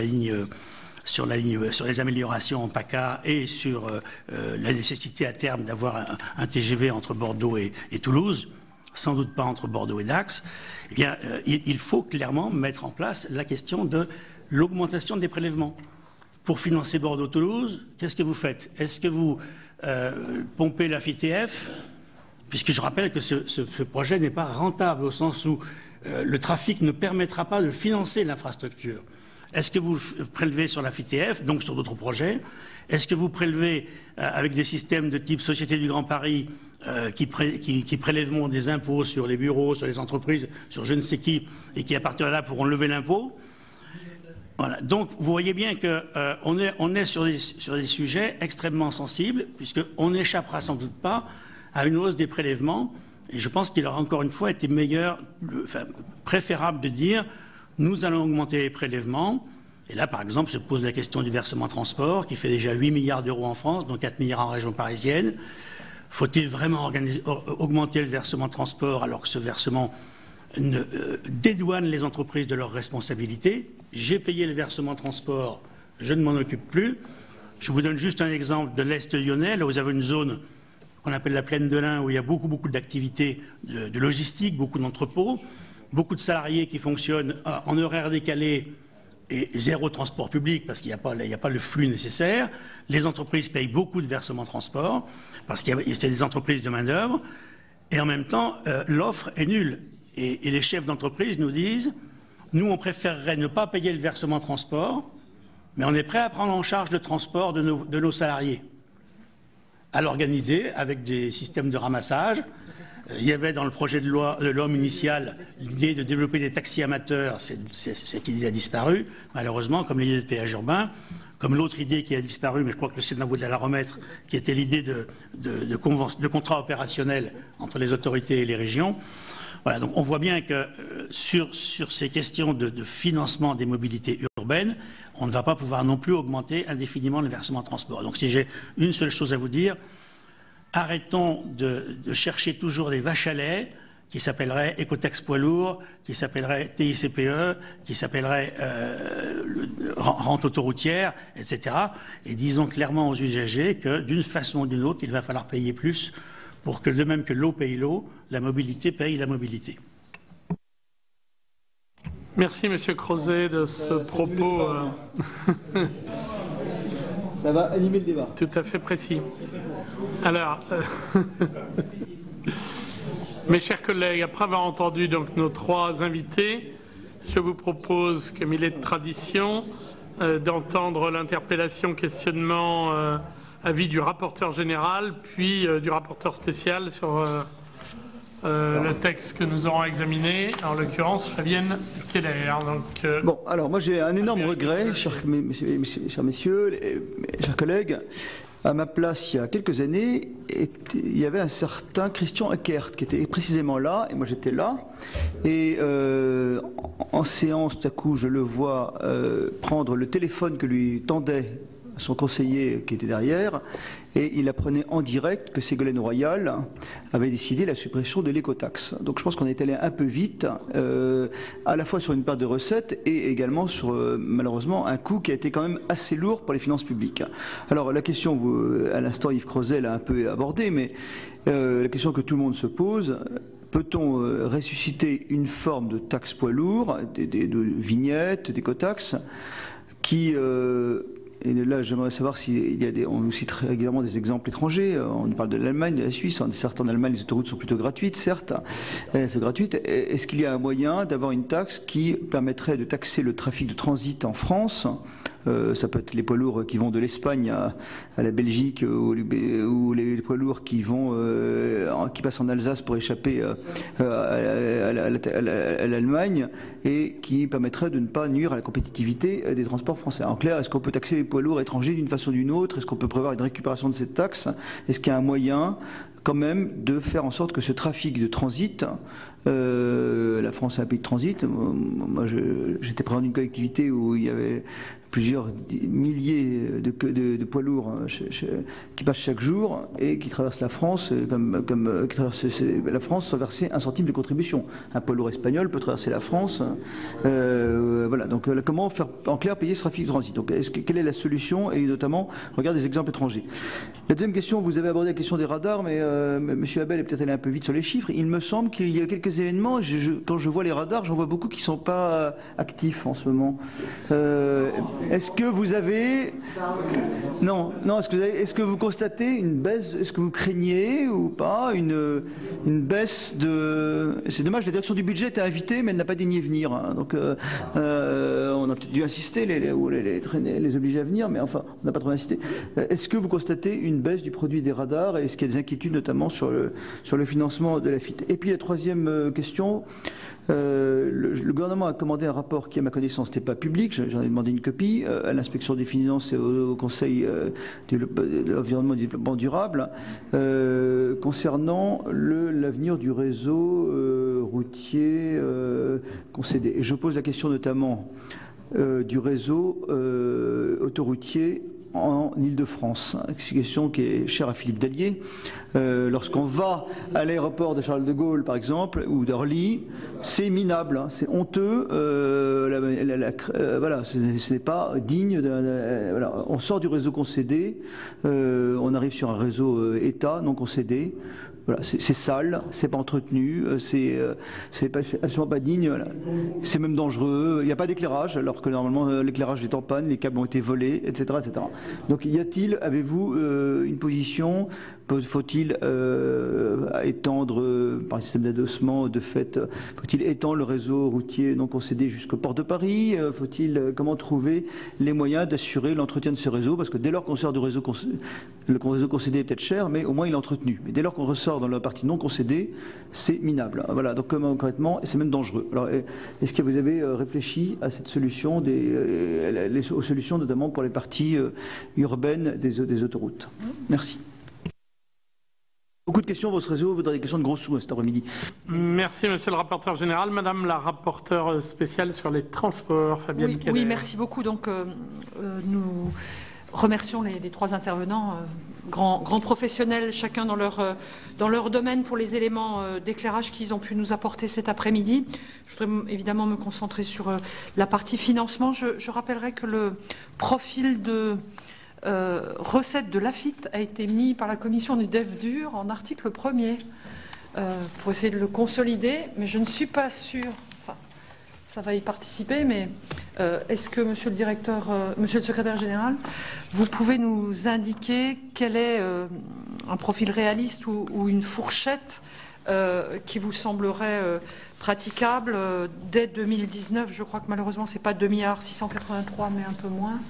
les améliorations en PACA et sur la nécessité à terme d'avoir un TGV entre Bordeaux et Toulouse, sans doute pas entre Bordeaux et Dax. Eh bien, il faut clairement mettre en place la question de l'augmentation des prélèvements. Pour financer Bordeaux-Toulouse, qu'est-ce que vous faites? Est-ce que vous pompez la FITF? Puisque je rappelle que ce projet n'est pas rentable au sens où le trafic ne permettra pas de financer l'infrastructure. Est-ce que vous prélevez sur la FITF, donc sur d'autres projets? Est-ce que vous prélevez avec des systèmes de type Société du Grand Paris qui prélèveront des impôts sur les bureaux, sur les entreprises, sur je ne sais qui, et qui à partir de là pourront lever l'impôt? Voilà. Donc vous voyez bien qu'on est sur des sujets extrêmement sensibles, puisqu'on n'échappera sans doute pas à une hausse des prélèvements. Et je pense qu'il aurait encore une fois été préférable de dire nous allons augmenter les prélèvements. Et là, par exemple, se pose la question du versement transport, qui fait déjà 8 milliards d'euros en France, dont 4 milliards en région parisienne. Faut-il vraiment augmenter le versement transport alors que ce versement dédouane les entreprises de leurs responsabilités? J'ai payé le versement transport, je ne m'en occupe plus. Je vous donne juste un exemple de l'Est lyonnais, là où vous avez une zone qu'on appelle la plaine de l'Ain, où il y a beaucoup d'activités de logistique, beaucoup d'entrepôts, beaucoup de salariés qui fonctionnent en horaire décalé et zéro transport public parce qu'il n'y a pas le flux nécessaire. Les entreprises payent beaucoup de versements transport parce que c'est des entreprises de main-d'œuvre, et en même temps, l'offre est nulle. Et les chefs d'entreprise nous disent, nous on préférerait ne pas payer le versement transport, mais on est prêt à prendre en charge le transport de nos salariés, à l'organiser avec des systèmes de ramassage. Il y avait dans le projet de loi de l'homme initial l'idée de développer des taxis amateurs. Cette idée a disparu, malheureusement, comme l'idée de péage urbain, comme l'autre idée qui a disparu, mais je crois que le Sénat voulait la remettre, qui était l'idée de contrat opérationnel entre les autorités et les régions. Voilà, donc on voit bien que sur ces questions de financement des mobilités urbaines, on ne va pas pouvoir non plus augmenter indéfiniment le versement transport. Donc si j'ai une seule chose à vous dire, arrêtons de chercher toujours des vaches à lait qui s'appelleraient écotaxe poids lourd, qui s'appelleraient TICPE, qui s'appelleraient rente autoroutière, etc. Et disons clairement aux usagers que d'une façon ou d'une autre, il va falloir payer plus pour que, de même que l'eau paye l'eau, la mobilité paye la mobilité. Merci, Monsieur Crozet, de ce propos ça va animer le débat. Tout à fait précis. Alors, mes chers collègues, après avoir entendu donc nos trois invités, je vous propose, comme il est de tradition, d'entendre l'interpellation, questionnement, avis du rapporteur général, puis du rapporteur spécial sur le texte que nous aurons examiné, en l'occurrence Fabienne Keller. Donc, Bon, alors moi j'ai un énorme regret, chers messieurs, chers collègues. À ma place, il y a quelques années, il y avait un certain Christian Eckert qui était précisément là, et moi j'étais là. Et en séance, tout à coup, je le vois prendre le téléphone que lui tendait son conseiller qui était derrière, et il apprenait en direct que Ségolène Royal avait décidé la suppression de l'écotaxe. Donc je pense qu'on est allé un peu vite, à la fois sur une part de recettes et également sur, malheureusement, un coût qui a été quand même assez lourd pour les finances publiques. Alors la question, à l'instant Yves Crozet l'a un peu abordée, mais la question que tout le monde se pose, peut-on ressusciter une forme de taxe poids lourd, de vignettes, d'écotaxe, qui... Et là, j'aimerais savoir s'il y a on nous cite régulièrement des exemples étrangers. On parle de l'Allemagne, de la Suisse. Certes, en Allemagne, les autoroutes sont plutôt gratuites, certes. C'est gratuit. Est-ce qu'il y a un moyen d'avoir une taxe qui permettrait de taxer le trafic de transit en France? Ça peut être les poids lourds qui vont de l'Espagne à la Belgique, ou les poids lourds qui passent en Alsace pour échapper à l'Allemagne, et qui permettrait de ne pas nuire à la compétitivité des transports français. En clair, est-ce qu'on peut taxer les poids lourds étrangers d'une façon ou d'une autre? Est-ce qu'on peut prévoir une récupération de cette taxe? Est-ce qu'il y a un moyen quand même de faire en sorte que ce trafic de transit, la France est un pays de transit, moi j'étais président d'une collectivité où il y avait plusieurs milliers de poids lourds qui passent chaque jour et qui traversent la France, qui traversent la France sans verser un centime de contribution. Un poids lourd espagnol peut traverser la France. Voilà. Donc comment faire en clair payer ce trafic de transit? Donc quelle est la solution? Et notamment, regarde des exemples étrangers. La deuxième question, vous avez abordé la question des radars, mais M. Abel est peut-être allé un peu vite sur les chiffres. Il me semble qu'il y a quelques événements, quand je vois les radars, j'en vois beaucoup qui ne sont pas actifs en ce moment. Est-ce que vous avez... Non, est-ce que vous constatez une baisse? Est-ce que vous craignez ou pas une baisse de... C'est dommage, la direction du budget était invitée, mais elle n'a pas daigné venir. Hein. Donc on a peut-être dû insister, les obliger à venir, mais enfin, on n'a pas trop insisté. Est-ce que vous constatez une baisse du produit des radars, et est-ce qu'il y a des inquiétudes notamment sur le financement de la FIT? Et puis la troisième question, le gouvernement a commandé un rapport qui, à ma connaissance, n'était pas public, j'en ai demandé une copie, à l'inspection des finances et au Conseil de l'environnement et du développement durable, concernant l'avenir du réseau routier concédé. Et je pose la question notamment du réseau autoroutier en Île-de-France. C'est une question qui est chère à Philippe Dallier. Lorsqu'on va à l'aéroport de Charles de Gaulle, par exemple, ou d'Orly, c'est minable, hein, c'est honteux. Voilà, ce n'est pas digne. Voilà, on sort du réseau concédé, on arrive sur un réseau État non concédé. Voilà, c'est sale, c'est pas entretenu, c'est absolument pas digne, voilà. C'est même dangereux, il n'y a pas d'éclairage, alors que normalement l'éclairage est en panne, les câbles ont été volés, etc. etc. Donc avez-vous une position? Faut-il étendre, par un système d'adossement, de fait, faut-il étendre le réseau routier non concédé jusqu'au port de Paris? Comment trouver les moyens d'assurer l'entretien de ce réseau? Parce que dès lors qu'on sort du réseau concédé, le réseau concédé est peut-être cher, mais au moins il est entretenu. Mais dès lors qu'on ressort dans la partie non concédée, c'est minable. Voilà, donc concrètement, c'est même dangereux. Alors, est-ce que vous avez réfléchi à cette solution, aux solutions notamment pour les parties urbaines des autoroutes? Merci. Beaucoup de questions, votre réseau voudrait des questions de gros sous cet après-midi. Merci, monsieur le rapporteur général. Madame la rapporteure spéciale sur les transports, Fabienne Keller. Oui, merci beaucoup. Donc, nous remercions les trois intervenants, grands professionnels, chacun dans leur domaine, pour les éléments d'éclairage qu'ils ont pu nous apporter cet après-midi. Je voudrais évidemment me concentrer sur la partie financement. Je rappellerai que le profil de recette de l'AFIT a été mis par la commission du DEF-DUR en article 1er pour essayer de le consolider, mais je ne suis pas sûre, enfin ça va y participer, mais est-ce que monsieur le directeur, monsieur le secrétaire général, vous pouvez nous indiquer quel est un profil réaliste ou une fourchette qui vous semblerait praticable dès 2019? Je crois que malheureusement c'est pas 2,683 milliards mais un peu moins,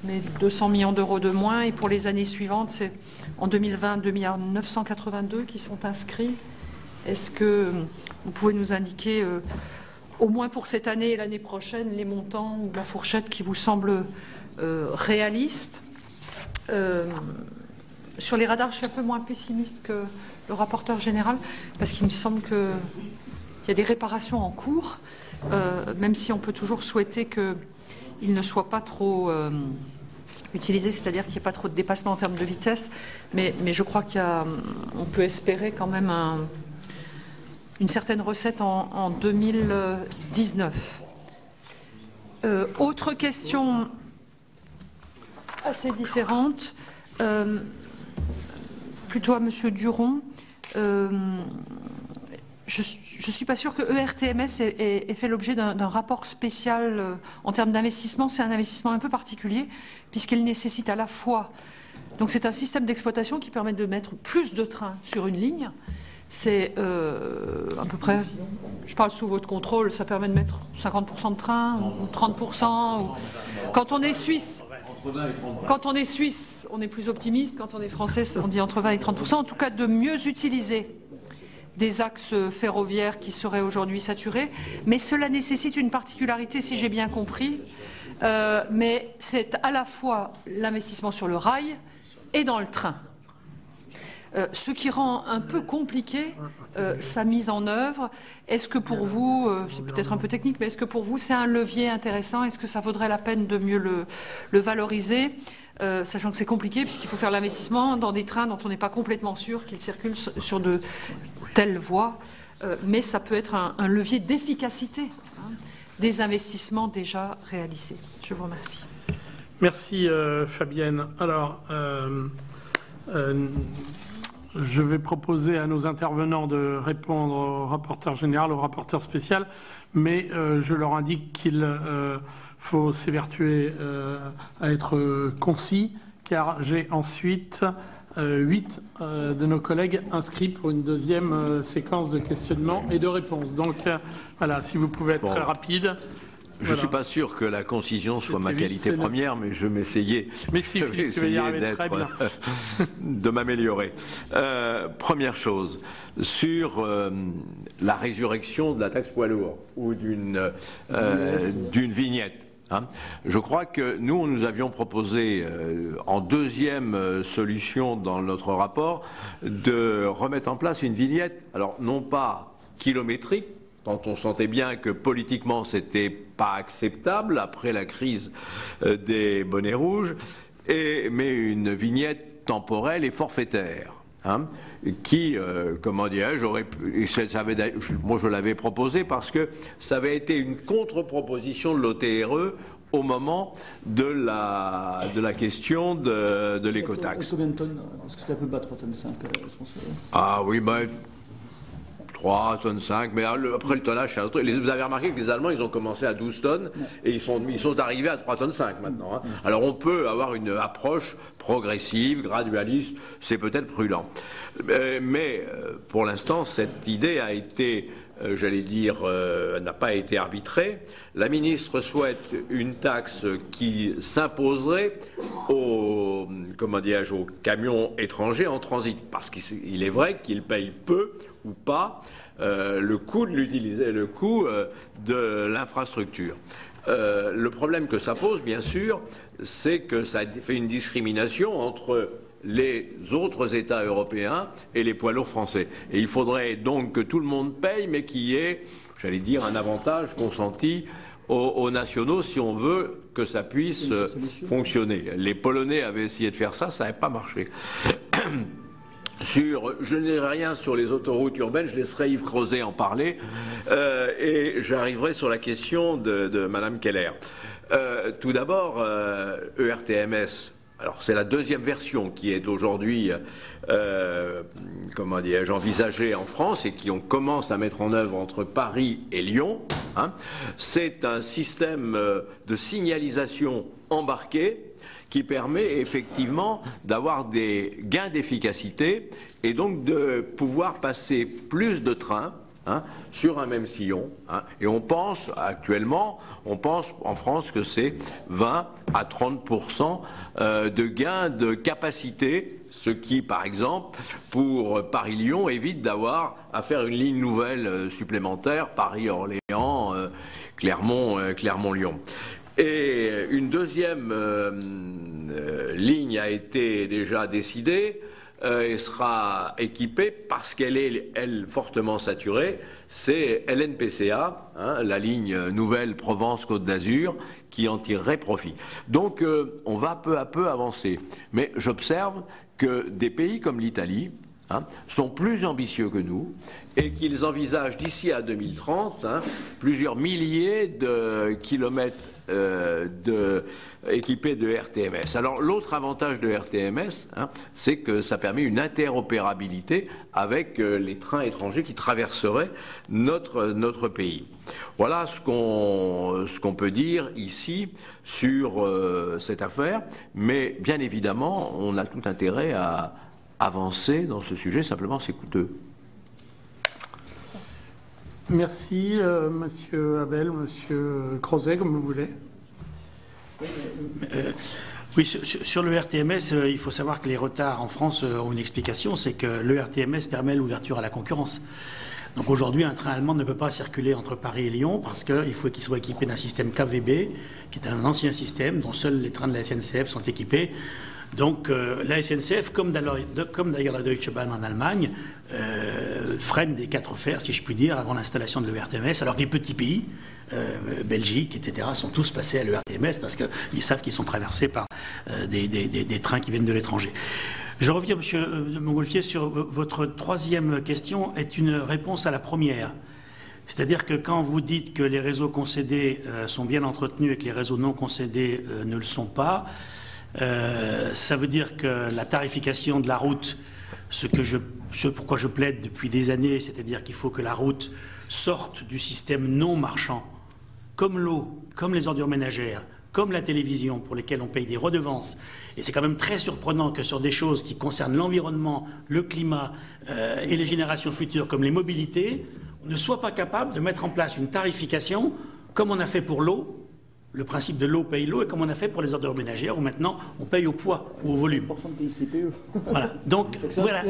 mais 200 millions d'euros de moins, et pour les années suivantes, c'est en 2020 2,982 milliards qui sont inscrits. Est-ce que vous pouvez nous indiquer, au moins pour cette année et l'année prochaine, les montants ou la fourchette qui vous semblent réalistes? Sur les radars, je suis un peu moins pessimiste que le rapporteur général, parce qu'il me semble qu'il y a des réparations en cours, même si on peut toujours souhaiter qu'ils ne soient pas trop utilisés, c'est-à-dire qu'il n'y ait pas trop de dépassement en termes de vitesse, mais je crois qu'on peut espérer quand même une certaine recette en 2019. Autre question assez différente, plutôt à Monsieur Duron. Je ne suis pas sûre que ERTMS ait fait l'objet d'un rapport spécial en termes d'investissement. C'est un investissement un peu particulier, puisqu'il nécessite à la fois... Donc c'est un système d'exploitation qui permet de mettre plus de trains sur une ligne. C'est à peu près, je parle sous votre contrôle, ça permet de mettre 50% de trains, ou 30%. Ou... Quand on est suisse... Quand on est suisse, on est plus optimiste. Quand on est français, on dit entre 20 et 30%. En tout cas, de mieux utiliser des axes ferroviaires qui seraient aujourd'hui saturés. Mais cela nécessite une particularité, si j'ai bien compris. Mais c'est à la fois l'investissement sur le rail et dans le train. Ce qui rend un peu compliqué sa mise en œuvre. Est-ce que pour vous, c'est peut-être un peu technique, mais est-ce que pour vous c'est un levier intéressant? Est-ce que ça vaudrait la peine de mieux le valoriser, sachant que c'est compliqué puisqu'il faut faire l'investissement dans des trains dont on n'est pas complètement sûr qu'ils circulent sur de telles voies, mais ça peut être un levier d'efficacité des investissements déjà réalisés. Je vous remercie. Merci Fabienne. Alors, je vais proposer à nos intervenants de répondre au rapporteur général, au rapporteur spécial, mais je leur indique qu'il faut s'évertuer à être concis, car j'ai ensuite 8 de nos collègues inscrits pour une deuxième séquence de questionnement et de réponses. Donc voilà, si vous pouvez être très rapide. Je ne suis pas sûr que la concision soit ma qualité première, mais je vais m'essayer de m'améliorer. Première chose, sur la résurrection de la taxe poids lourd ou d'une vignette. Je crois que nous avions proposé en deuxième solution dans notre rapport de remettre en place une vignette, alors non pas kilométrique, quand on sentait bien que politiquement c'était pas acceptable après la crise des bonnets rouges, mais une vignette temporelle et forfaitaire, qui, comment dirais-je, moi je l'avais proposé parce que ça avait été une contre-proposition de l'OTRE au moment de la question de l'écotaxe. Combien de tonnes? Parce que c'était un peu bas, 3,5 tonnes. Ah oui, ben... 3 tonnes 5, mais après le tonnage, c'est un autre truc. Vous avez remarqué que les Allemands, ils ont commencé à 12 tonnes et ils sont arrivés à 3 tonnes 5 maintenant. Alors on peut avoir une approche progressive, gradualiste, c'est peut-être prudent. Mais pour l'instant, cette idée a été, j'allais dire, n'a pas été arbitrée. La ministre souhaite une taxe qui s'imposerait aux camions étrangers en transit, parce qu'il est vrai qu'ils payent peu ou pas le coût de l'infrastructure. Le problème que ça pose, bien sûr, c'est que ça fait une discrimination entre les autres États européens et les poids lourds français. Et il faudrait donc que tout le monde paye, mais qu'il y ait, j'allais dire, un avantage consenti aux nationaux si on veut que ça puisse fonctionner. Les Polonais avaient essayé de faire ça, ça n'avait pas marché. Je n'ai rien sur les autoroutes urbaines, je laisserai Yves Crozet en parler, et j'arriverai sur la question de Madame Keller. Tout d'abord, ERTMS. Alors c'est la deuxième version qui est aujourd'hui, envisagée en France et qui on commence à mettre en œuvre entre Paris et Lyon. C'est un système de signalisation embarqué qui permet effectivement d'avoir des gains d'efficacité et donc de pouvoir passer plus de trains sur un même sillon. Et on pense actuellement, en France que c'est 20 à 30% de gains de capacité Ce qui, par exemple, pour Paris-Lyon, évite d'avoir à faire une ligne nouvelle supplémentaire, Paris-Orléans, Clermont-Lyon. Et une deuxième ligne a été déjà décidée et sera équipée parce qu'elle est, elle, fortement saturée. C'est LNPCA, hein, la ligne nouvelle Provence-Côte d'Azur, qui en tirerait profit. Donc on va peu à peu avancer. Mais j'observe que des pays comme l'Italie sont plus ambitieux que nous et qu'ils envisagent d'ici à 2030 plusieurs milliers de kilomètres équipés de RTMS. Alors l'autre avantage de RTMS, c'est que ça permet une interopérabilité avec les trains étrangers qui traverseraient notre pays. Voilà ce qu'on peut dire ici sur cette affaire, mais bien évidemment, on a tout intérêt à avancer dans ce sujet, simplement c'est coûteux. Merci, Monsieur Abel, Monsieur Crozet, comme vous voulez. Oui, sur le RTMS, il faut savoir que les retards en France ont une explication, c'est que le RTMS permet l'ouverture à la concurrence. Donc aujourd'hui, un train allemand ne peut pas circuler entre Paris et Lyon parce qu'il faut qu'il soit équipé d'un système KVB, qui est un ancien système dont seuls les trains de la SNCF sont équipés. Donc la SNCF, comme d'ailleurs la Deutsche Bahn en Allemagne, freine des 4 fers, si je puis dire, avant l'installation de l'ERTMS, alors que les petits pays, Belgique, etc., sont tous passés à l'ERTMS parce qu'ils savent qu'ils sont traversés par des trains qui viennent de l'étranger. Je reviens, Monsieur Montgolfier, sur votre troisième question, est une réponse à la première. C'est-à-dire que quand vous dites que les réseaux concédés sont bien entretenus et que les réseaux non concédés ne le sont pas, ça veut dire que la tarification de la route, ce pourquoi je plaide depuis des années, c'est-à-dire qu'il faut que la route sorte du système non marchand, comme l'eau, comme les ordures ménagères, comme la télévision, pour lesquelles on paye des redevances. Et c'est quand même très surprenant que sur des choses qui concernent l'environnement, le climat et les générations futures, comme les mobilités, on ne soit pas capable de mettre en place une tarification comme on a fait pour l'eau. Le principe de l'eau paye l'eau, et comme on a fait pour les ordures ménagères, où maintenant on paye au poids ou au volume. de TICPE. Voilà. Donc, voilà. De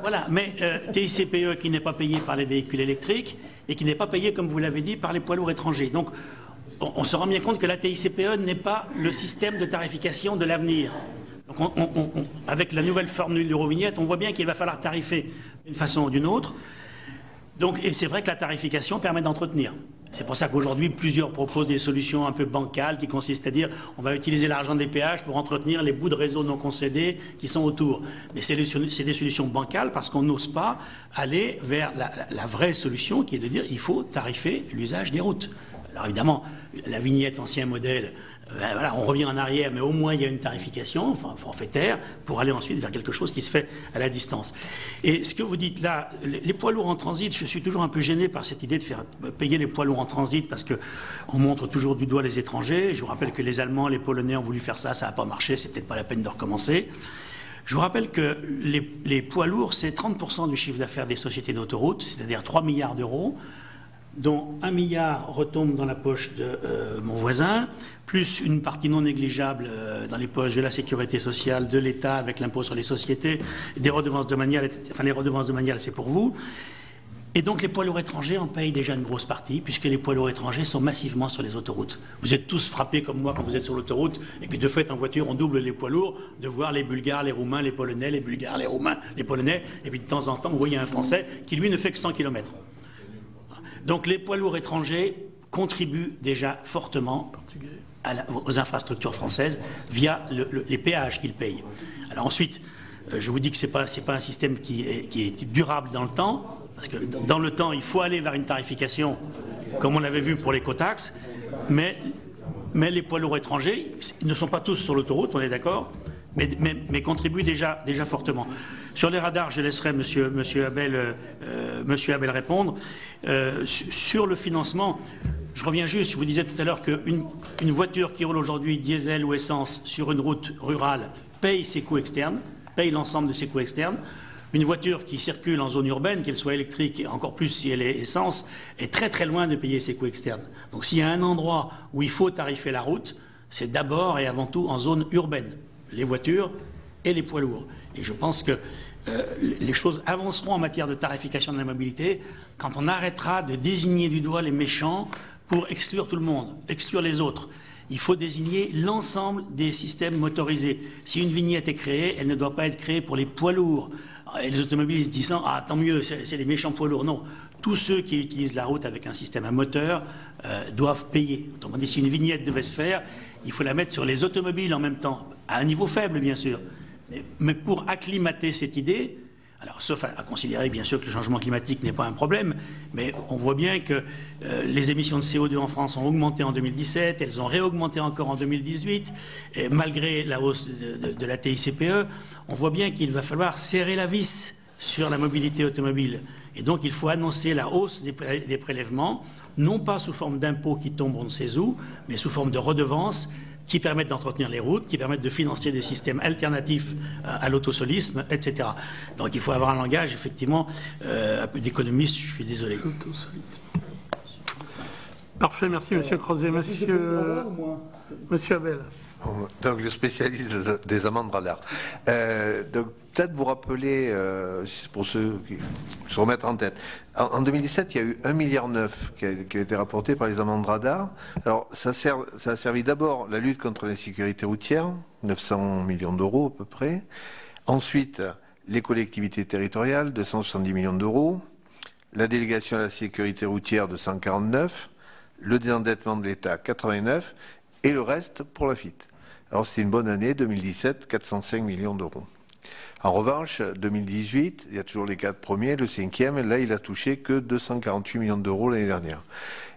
Voilà. Mais TICPE qui n'est pas payé par les véhicules électriques et qui n'est pas payé, comme vous l'avez dit, par les poids lourds étrangers. Donc, on se rend bien compte que la TICPE n'est pas le système de tarification de l'avenir. Donc, avec la nouvelle formule d'Eurovignette, on voit bien qu'il va falloir tarifer d'une façon ou d'une autre. Donc, et c'est vrai que la tarification permet d'entretenir. C'est pour ça qu'aujourd'hui, plusieurs proposent des solutions un peu bancales qui consistent à dire on va utiliser l'argent des péages pour entretenir les bouts de réseau non concédés qui sont autour. Mais c'est des solutions bancales parce qu'on n'ose pas aller vers la vraie solution qui est de dire il faut tarifer l'usage des routes. Alors évidemment, la vignette ancien modèle, voilà, on revient en arrière, mais au moins il y a une tarification, enfin forfaitaire, pour aller ensuite vers quelque chose qui se fait à la distance. Et ce que vous dites là, les poids lourds en transit, je suis toujours un peu gêné par cette idée de faire payer les poids lourds en transit parce qu'on montre toujours du doigt les étrangers. Je vous rappelle que les Allemands, les Polonais ont voulu faire ça, ça n'a pas marché, c'est peut-être pas la peine de recommencer. Je vous rappelle que les poids lourds, c'est 30% du chiffre d'affaires des sociétés d'autoroutes, c'est-à-dire 3 milliards d'euros, dont 1 milliard retombe dans la poche de mon voisin, plus une partie non négligeable dans les poches de la sécurité sociale, de l'État avec l'impôt sur les sociétés, des redevances domaniales, etc. Enfin les redevances domaniales c'est pour vous. Et donc les poids lourds étrangers en payent déjà une grosse partie, puisque les poids lourds étrangers sont massivement sur les autoroutes. Vous êtes tous frappés comme moi quand vous êtes sur l'autoroute, et que de fait en voiture on double les poids lourds, de voir les Bulgares, les Roumains, les Polonais, les Bulgares, les Roumains, les Polonais, et puis de temps en temps vous voyez un Français qui lui ne fait que 100 km. Donc les poids lourds étrangers contribuent déjà fortement aux infrastructures françaises via les péages qu'ils payent. Alors ensuite, je vous dis que ce n'est pas un système qui est durable dans le temps, parce que dans le temps, il faut aller vers une tarification, comme on l'avait vu pour l'écotaxe, mais les poids lourds étrangers, ils ne sont pas tous sur l'autoroute, on est d'accord, mais contribuent déjà fortement. Sur les radars, je laisserai Monsieur Abel répondre. Sur le financement, je reviens juste, je vous disais tout à l'heure qu'une voiture qui roule aujourd'hui diesel ou essence sur une route rurale paye ses coûts externes, paye l'ensemble de ses coûts externes. Une voiture qui circule en zone urbaine, qu'elle soit électrique, et encore plus si elle est essence, est très très loin de payer ses coûts externes. Donc s'il y a un endroit où il faut tarifer la route, c'est d'abord et avant tout en zone urbaine. Les voitures et les poids lourds. Et je pense que les choses avanceront en matière de tarification de la mobilité quand on arrêtera de désigner du doigt les méchants pour exclure tout le monde, exclure les autres. Il faut désigner l'ensemble des systèmes motorisés. Si une vignette est créée, elle ne doit pas être créée pour les poids lourds. Et les automobilistes disent non, tant mieux, c'est les méchants poids lourds. Non, tous ceux qui utilisent la route avec un système à moteur doivent payer. Autrement dit, si une vignette devait se faire, il faut la mettre sur les automobiles en même temps, à un niveau faible bien sûr. Mais pour acclimater cette idée, alors sauf à considérer bien sûr que le changement climatique n'est pas un problème, mais on voit bien que les émissions de CO2 en France ont augmenté en 2017, elles ont réaugmenté encore en 2018, et malgré la hausse de la TICPE, on voit bien qu'il va falloir serrer la vis sur la mobilité automobile. Et donc il faut annoncer la hausse des prélèvements, non pas sous forme d'impôts qui tombent on ne sait où, mais sous forme de redevances qui permettent d'entretenir les routes, qui permettent de financer des systèmes alternatifs à l'autosolisme, etc. Donc il faut avoir un langage, effectivement, un peu d'économiste, je suis désolé. Parfait, merci Monsieur Crozet. Monsieur Abel. Donc le spécialiste des amendes radars. Donc peut-être vous rappeler, pour ceux qui se remettent en tête, en 2017, il y a eu 1,9 milliard qui a été rapporté par les amendes radars. Alors ça a servi d'abord la lutte contre l'insécurité routière, 900 millions d'euros à peu près. Ensuite, les collectivités territoriales, 270 millions d'euros. La délégation à la sécurité routière de 149, le désendettement de l'État 89, et le reste pour la FIT. Alors c'était une bonne année, 2017, 405 millions d'euros. En revanche, 2018, il y a toujours les 4 premiers, le 5e, là il a touché que 248 millions d'euros l'année dernière.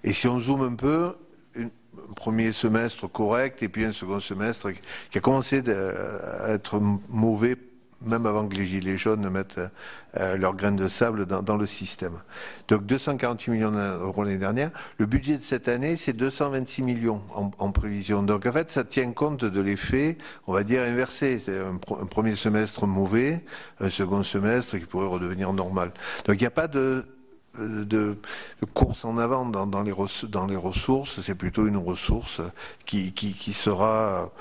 Et si on zoome un peu, un premier semestre correct et puis un second semestre qui a commencé à être mauvais, même avant que les gilets jaunes mettent leurs graines de sable dans le système. Donc 248 millions d'euros l'année dernière. Le budget de cette année, c'est 226 millions en prévision. Donc en fait, ça tient compte de l'effet, on va dire, inversé. C'est un premier semestre mauvais, un second semestre qui pourrait redevenir normal. Donc il n'y a pas de course en avant dans les ressources. C'est plutôt une ressource qui sera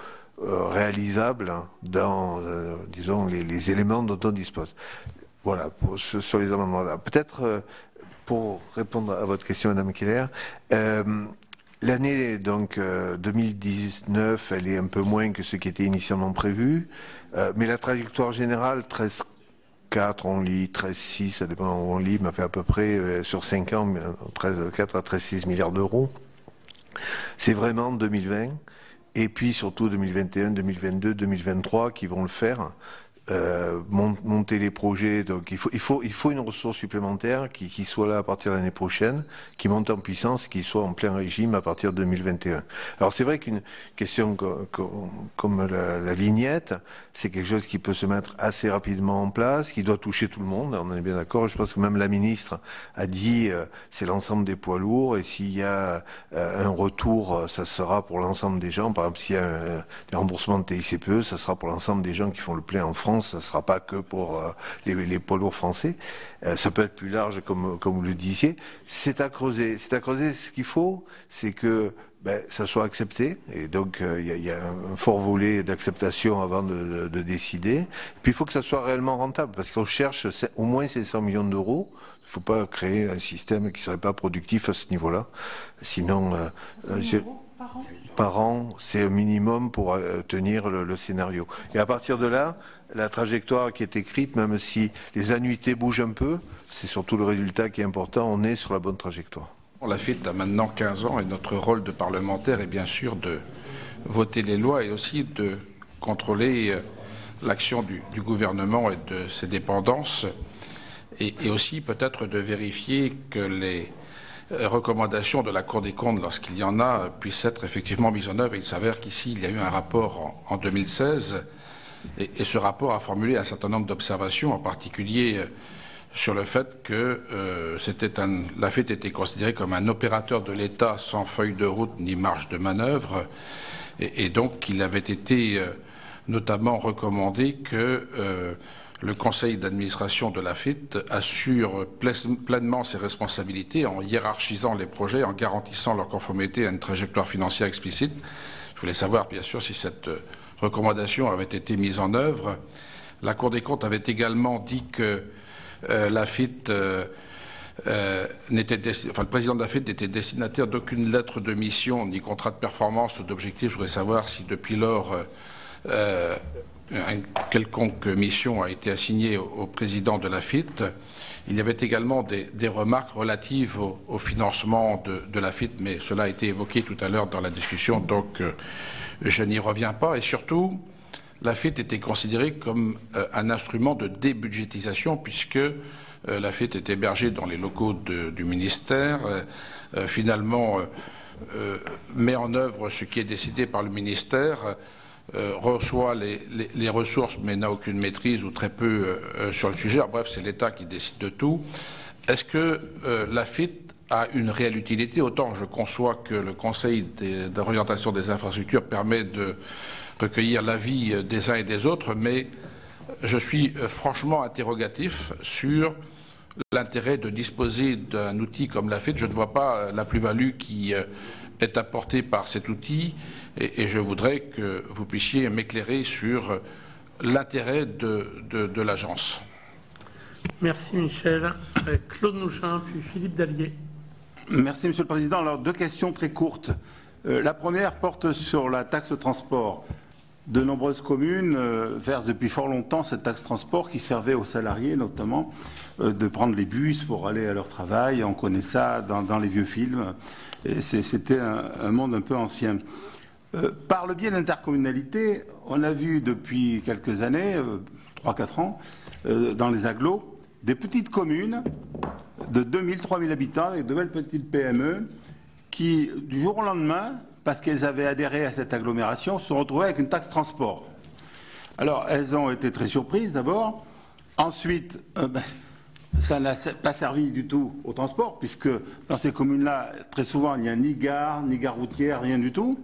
réalisable dans, disons, les éléments dont on dispose. Voilà, sur les amendements. Peut-être, pour répondre à votre question, Madame Keller, l'année donc 2019, elle est un peu moins que ce qui était initialement prévu, mais la trajectoire générale, 13,4, on lit 13,6, ça dépend où on lit, mais fait à peu près sur 5 ans, 13,4 à 13,6 milliards d'euros. C'est vraiment 2020. Et puis surtout 2021, 2022, 2023 qui vont le faire, monter les projets. Donc il faut une ressource supplémentaire qui soit là à partir de l'année prochaine, qui monte en puissance, qui soit en plein régime à partir de 2021. Alors c'est vrai qu'une question comme la vignette, c'est quelque chose qui peut se mettre assez rapidement en place, qui doit toucher tout le monde, on est bien d'accord. Je pense que même la ministre a dit c'est l'ensemble des poids lourds, et s'il y a un retour, ça sera pour l'ensemble des gens. Par exemple, s'il y a des remboursements de TICPE, ça sera pour l'ensemble des gens qui font le plein en France. Ça ne sera pas que pour les poids lourds français. Ça peut être plus large, comme vous le disiez. C'est à creuser. Ce qu'il faut, c'est que ça soit accepté. Et donc, il y a un fort volet d'acceptation avant de décider. Puis, il faut que ça soit réellement rentable, parce qu'on cherche au moins 500 millions d'euros. Il ne faut pas créer un système qui ne serait pas productif à ce niveau-là. Sinon, par an, c'est un minimum pour tenir le scénario. Et à partir de là, la trajectoire qui est écrite, même si les annuités bougent un peu, c'est surtout le résultat qui est important, on est sur la bonne trajectoire. La FIT a maintenant 15 ans et notre rôle de parlementaire est bien sûr de voter les lois et aussi de contrôler l'action du gouvernement et de ses dépendances et aussi peut-être de vérifier que les recommandations de la Cour des comptes, lorsqu'il y en a, puissent être effectivement mises en œuvre. Il s'avère qu'ici, il y a eu un rapport en 2016 et ce rapport a formulé un certain nombre d'observations, en particulier sur le fait que la FIT était considérée comme un opérateur de l'État sans feuille de route ni marge de manœuvre et donc il avait été notamment recommandé que le conseil d'administration de la FIT assure pleinement ses responsabilités en hiérarchisant les projets, en garantissant leur conformité à une trajectoire financière explicite. Je voulais savoir, bien sûr, si recommandations avaient été mises en œuvre. La Cour des comptes avait également dit que l'AFIT le président de l'AFIT n'était destinataire d'aucune lettre de mission, ni contrat de performance ou d'objectif. Je voudrais savoir si depuis lors une quelconque mission a été assignée au président de l'AFIT. Il y avait également des remarques relatives au financement de l'AFIT, mais cela a été évoqué tout à l'heure dans la discussion, donc je n'y reviens pas. Et surtout, l'AFIT était considéré comme un instrument de débudgétisation, puisque l'AFIT est hébergé dans les locaux du ministère, finalement met en œuvre ce qui est décidé par le ministère, reçoit les ressources mais n'a aucune maîtrise ou très peu sur le sujet. Bref, c'est l'État qui décide de tout. Est-ce que l'AFIT a une réelle utilité? Autant je conçois que le Conseil d'orientation des infrastructures permet de recueillir l'avis des uns et des autres, mais je suis franchement interrogatif sur l'intérêt de disposer d'un outil comme l'AFIT. Je ne vois pas la plus-value qui est apportée par cet outil et je voudrais que vous puissiez m'éclairer sur l'intérêt de l'agence. Merci Michel. Claude Nouchin, puis Philippe Dallier. Merci Monsieur le Président. Alors, deux questions très courtes. La première porte sur la taxe de transport. De nombreuses communes versent depuis fort longtemps cette taxe transport qui servait aux salariés notamment de prendre les bus pour aller à leur travail. On connaît ça dans les vieux films. C'était un monde un peu ancien. Par le biais d'intercommunalité, on a vu depuis quelques années, 3-4 ans, dans les agglos, des petites communes de 2000-3000 habitants avec de belles petites PME qui, du jour au lendemain, parce qu'elles avaient adhéré à cette agglomération, se sont retrouvées avec une taxe transport. Alors, elles ont été très surprises d'abord. Ensuite, ça n'a pas servi du tout au transport, puisque dans ces communes-là, très souvent, il n'y a ni gare routière, rien du tout.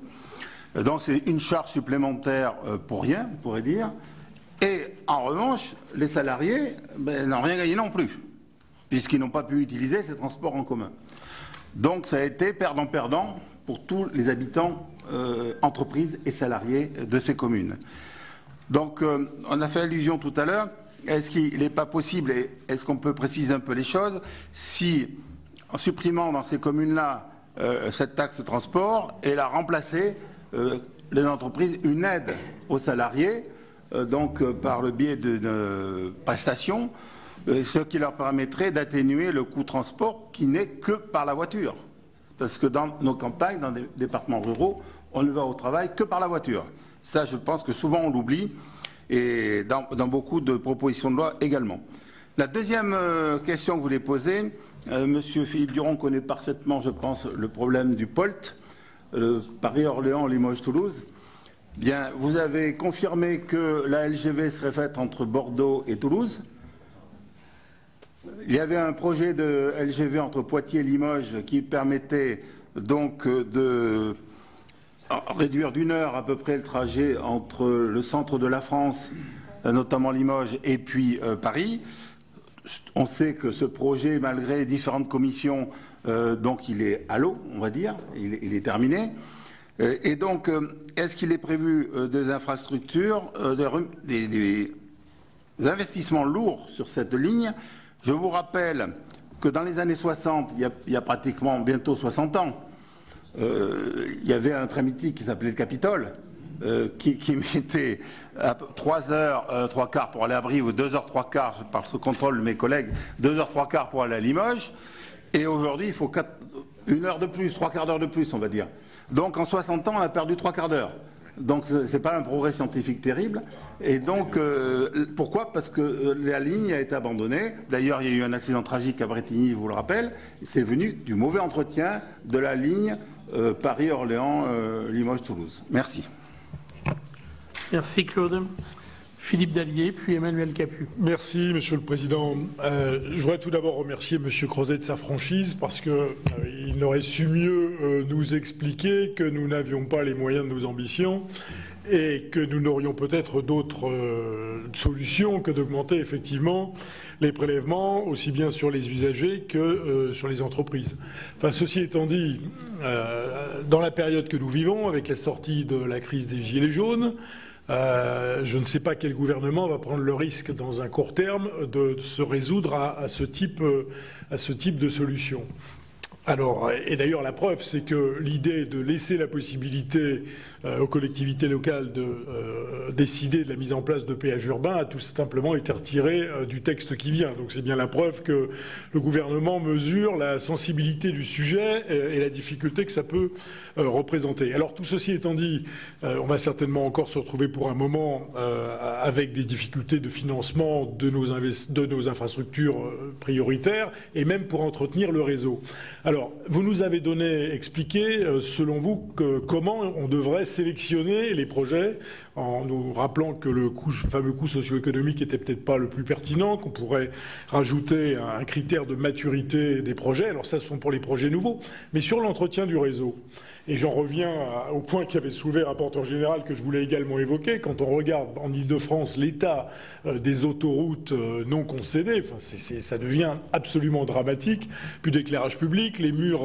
Donc, c'est une charge supplémentaire pour rien, on pourrait dire. Et en revanche, les salariés n'ont rien gagné non plus, puisqu'ils n'ont pas pu utiliser ces transports en commun. Donc, ça a été perdant-perdant pour tous les habitants, entreprises et salariés de ces communes. Donc, on a fait allusion tout à l'heure. Est-ce qu'il n'est pas possible, et est-ce qu'on peut préciser un peu les choses, si, en supprimant dans ces communes-là cette taxe de transport, et la remplacer, les entreprises, une aide aux salariés, par le biais de prestations, ce qui leur permettrait d'atténuer le coût de transport qui n'est que par la voiture. Parce que dans nos campagnes, dans des départements ruraux, on ne va au travail que par la voiture. Ça, je pense que souvent on l'oublie, et dans beaucoup de propositions de loi également. La deuxième question que vous voulez poser, Monsieur Philippe Duron connaît parfaitement, je pense, le problème du POLT, Paris-Orléans, Limoges-Toulouse. Bien, vous avez confirmé que la LGV serait faite entre Bordeaux et Toulouse. Il y avait un projet de LGV entre Poitiers et Limoges qui permettait donc de réduire d'1 heure à peu près le trajet entre le centre de la France, notamment Limoges, et puis Paris. On sait que ce projet, malgré différentes commissions, donc il est à l'eau, on va dire, il est terminé. Et donc, est-ce qu'il est prévu des infrastructures, des investissements lourds sur cette ligne? Je vous rappelle que dans les années 60, il y a pratiquement bientôt 60 ans, il y avait un train mythique qui s'appelait le Capitole, qui mettait 3 heures 3 quarts pour aller à Brive, ou 2 heures 3 quarts, je parle sous contrôle de mes collègues, 2 heures 3 quarts pour aller à Limoges. Et aujourd'hui, il faut 1 heure de plus, 3 quarts d'heure de plus, on va dire. Donc en 60 ans, on a perdu 3 quarts d'heure. Donc ce n'est pas un progrès scientifique terrible. Et donc, pourquoi? Parce que la ligne a été abandonnée. D'ailleurs, il y a eu un accident tragique à Brétigny, je vous le rappelle. C'est venu du mauvais entretien de la ligne Paris-Orléans, Limoges-Toulouse. Merci. Merci Claude. Philippe Dallier, puis Emmanuel Capu. Merci, Monsieur le Président. Je voudrais tout d'abord remercier Monsieur Crozet de sa franchise parce qu'il aurait su mieux nous expliquer que nous n'avions pas les moyens de nos ambitions et que nous n'aurions peut-être d'autres solutions que d'augmenter effectivement les prélèvements, aussi bien sur les usagers que sur les entreprises. Enfin, ceci étant dit, dans la période que nous vivons, avec la sortie de la crise des Gilets jaunes, je ne sais pas quel gouvernement va prendre le risque dans un court terme de se résoudre à ce type de solution. Alors, et d'ailleurs la preuve, c'est que l'idée de laisser la possibilité aux collectivités locales de décider de la mise en place de péages urbains a tout simplement été retirée du texte qui vient. Donc c'est bien la preuve que le gouvernement mesure la sensibilité du sujet et la difficulté que ça peut représenter. Alors tout ceci étant dit, on va certainement encore se retrouver pour un moment avec des difficultés de financement de nos infrastructures prioritaires et même pour entretenir le réseau. Alors, vous nous avez expliqué, selon vous, comment on devrait sélectionner les projets, en nous rappelant que le fameux coût socio-économique n'était peut-être pas le plus pertinent, qu'on pourrait rajouter un critère de maturité des projets. Alors ça, ce sont pour les projets nouveaux. Mais sur l'entretien du réseau, et j'en reviens au point qu'avait soulevé le rapporteur général, que je voulais également évoquer, quand on regarde en Ile-de-France l'état des autoroutes non concédées, enfin, ça devient absolument dramatique. Plus d'éclairage public, les murs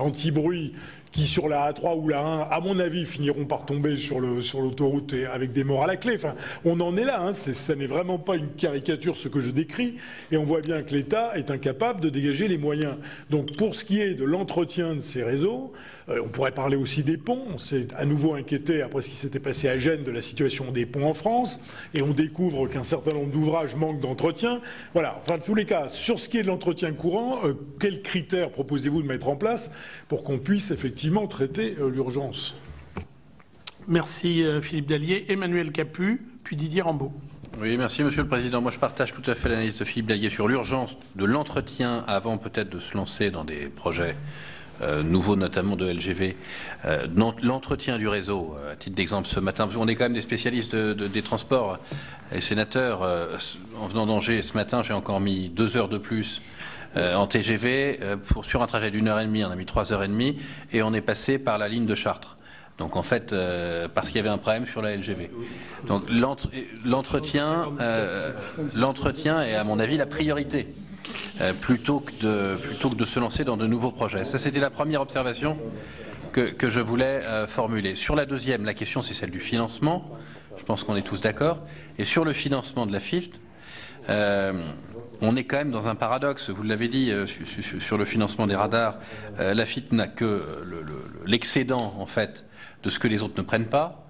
anti-bruit qui sur la A3 ou la 1, à mon avis, finiront par tomber sur l'autoroute avec des morts à la clé. Enfin, on en est là, hein. Ça n'est vraiment pas une caricature ce que je décris, et on voit bien que l'État est incapable de dégager les moyens. Donc pour ce qui est de l'entretien de ces réseaux, on pourrait parler aussi des ponts. On s'est à nouveau inquiété, après ce qui s'était passé à Gênes, de la situation des ponts en France, et on découvre qu'un certain nombre d'ouvrages manquent d'entretien. Voilà, enfin, en tous les cas, sur ce qui est de l'entretien courant, quels critères proposez-vous de mettre en place pour qu'on puisse effectivement traiter l'urgence? Merci Philippe Dallier. Emmanuel Capus, puis Didier Rambaud. Oui, merci Monsieur le Président. Moi, je partage tout à fait l'analyse de Philippe Dallier sur l'urgence de l'entretien avant peut-être de se lancer dans des projets nouveaux, notamment de LGV, l'entretien du réseau. À titre d'exemple, ce matin, on est quand même des spécialistes des transports et sénateurs. En venant d'Angers ce matin, j'ai encore mis 2 heures de plus en TGV. Sur un trajet d'1h30, on a mis 3h30 et on est passé par la ligne de Chartres. Donc en fait, parce qu'il y avait un problème sur la LGV. Donc l'entretien est à mon avis la priorité. Plutôt que de se lancer dans de nouveaux projets. Ça, c'était la première observation que je voulais formuler. Sur la deuxième, la question, c'est celle du financement. Je pense qu'on est tous d'accord. Et sur le financement de la FIT, on est quand même dans un paradoxe. Vous l'avez dit, sur le financement des radars, la FIT n'a que l'excédent, en fait, de ce que les autres ne prennent pas.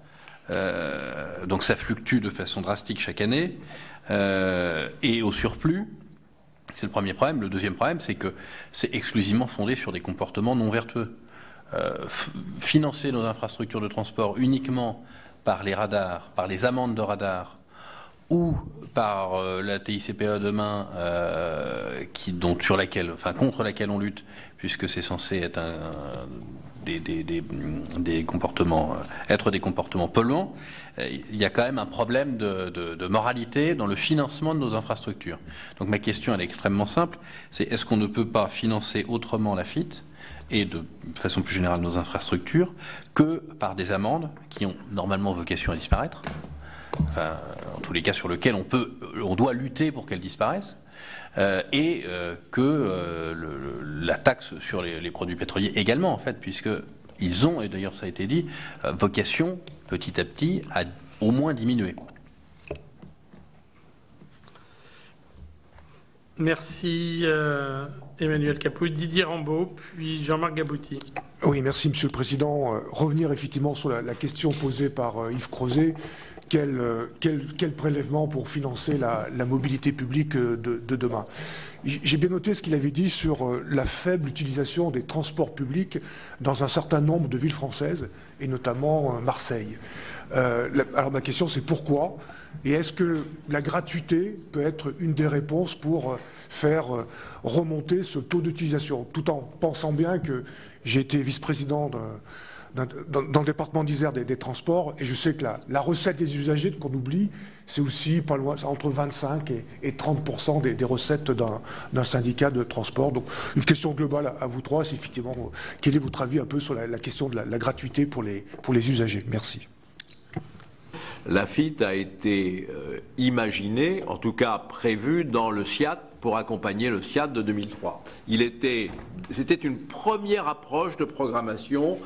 Donc ça fluctue de façon drastique chaque année. Et au surplus, c'est le premier problème. Le deuxième problème, c'est que c'est exclusivement fondé sur des comportements non vertueux. Financer nos infrastructures de transport uniquement par les radars, par les amendes de radars, ou par la TICPE demain, contre laquelle on lutte, puisque c'est censé être des comportements, être des comportements polluants, il y a quand même un problème de moralité dans le financement de nos infrastructures. Donc ma question, elle est extrêmement simple, c'est est-ce qu'on ne peut pas financer autrement la FIT et de façon plus générale nos infrastructures que par des amendes qui ont normalement vocation à disparaître, enfin, en tous les cas sur lesquels on doit lutter pour qu'elles disparaissent, et que la taxe sur les produits pétroliers également, en fait, puisqu'ils ont, et d'ailleurs ça a été dit, vocation petit à petit à au moins diminuer. Merci Emmanuel Capus, Didier Rambaud, puis Jean-Marc Gabouty. Oui, merci Monsieur le Président. Revenir effectivement sur la question posée par Yves Crozet. Quel prélèvement pour financer la mobilité publique de demain? J'ai bien noté ce qu'il avait dit sur la faible utilisation des transports publics dans un certain nombre de villes françaises, et notamment Marseille. Alors ma question, c'est pourquoi? Et est-ce que la gratuité peut être une des réponses pour faire remonter ce taux d'utilisation, tout en pensant bien que j'ai été vice-président dans le département d'Isère des transports, et je sais que la recette des usagers qu'on oublie, c'est aussi pas loin, entre 25 et 30% des recettes d'un syndicat de transport. Donc une question globale à vous trois, c'est effectivement quel est votre avis un peu sur la question de la gratuité pour les usagers? Merci. Lafitte a été imaginé, en tout cas prévu dans le SIAT pour accompagner le SIAT de 2003. C'était une première approche de programmation,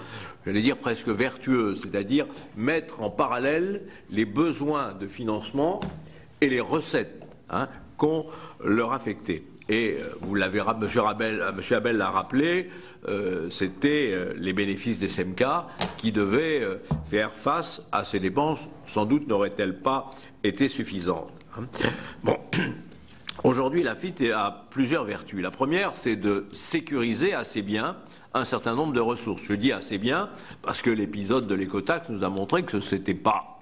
j'allais dire presque vertueuse, c'est-à-dire mettre en parallèle les besoins de financement et les recettes qu'on leur affectait. Et vous l'avez, M. Abel l'a rappelé, c'était les bénéfices des SEMCA qui devaient faire face à ces dépenses. Sans doute n'auraient-elles pas été suffisantes. Bon. Aujourd'hui, Lafitte a plusieurs vertus. La première, c'est de sécuriser assez bien un certain nombre de ressources. Je dis assez bien parce que l'épisode de l'écotaxe nous a montré que ce n'était pas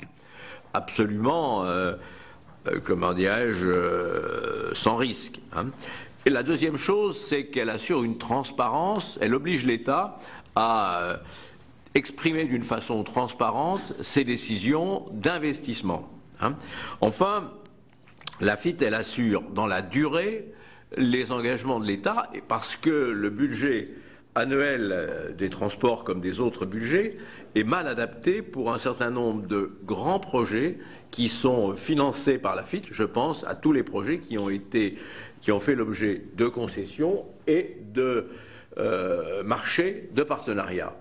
absolument, comment dirais-je, sans risque. Et la deuxième chose, c'est qu'elle assure une transparence, elle oblige l'État à exprimer d'une façon transparente ses décisions d'investissement. Enfin, Lafitte, elle assure dans la durée les engagements de l'État, et parce que le budget annuel des transports, comme des autres budgets, est mal adapté pour un certain nombre de grands projets qui sont financés par Lafitte. Je pense à tous les projets qui ont fait l'objet de concessions et de marchés de partenariat.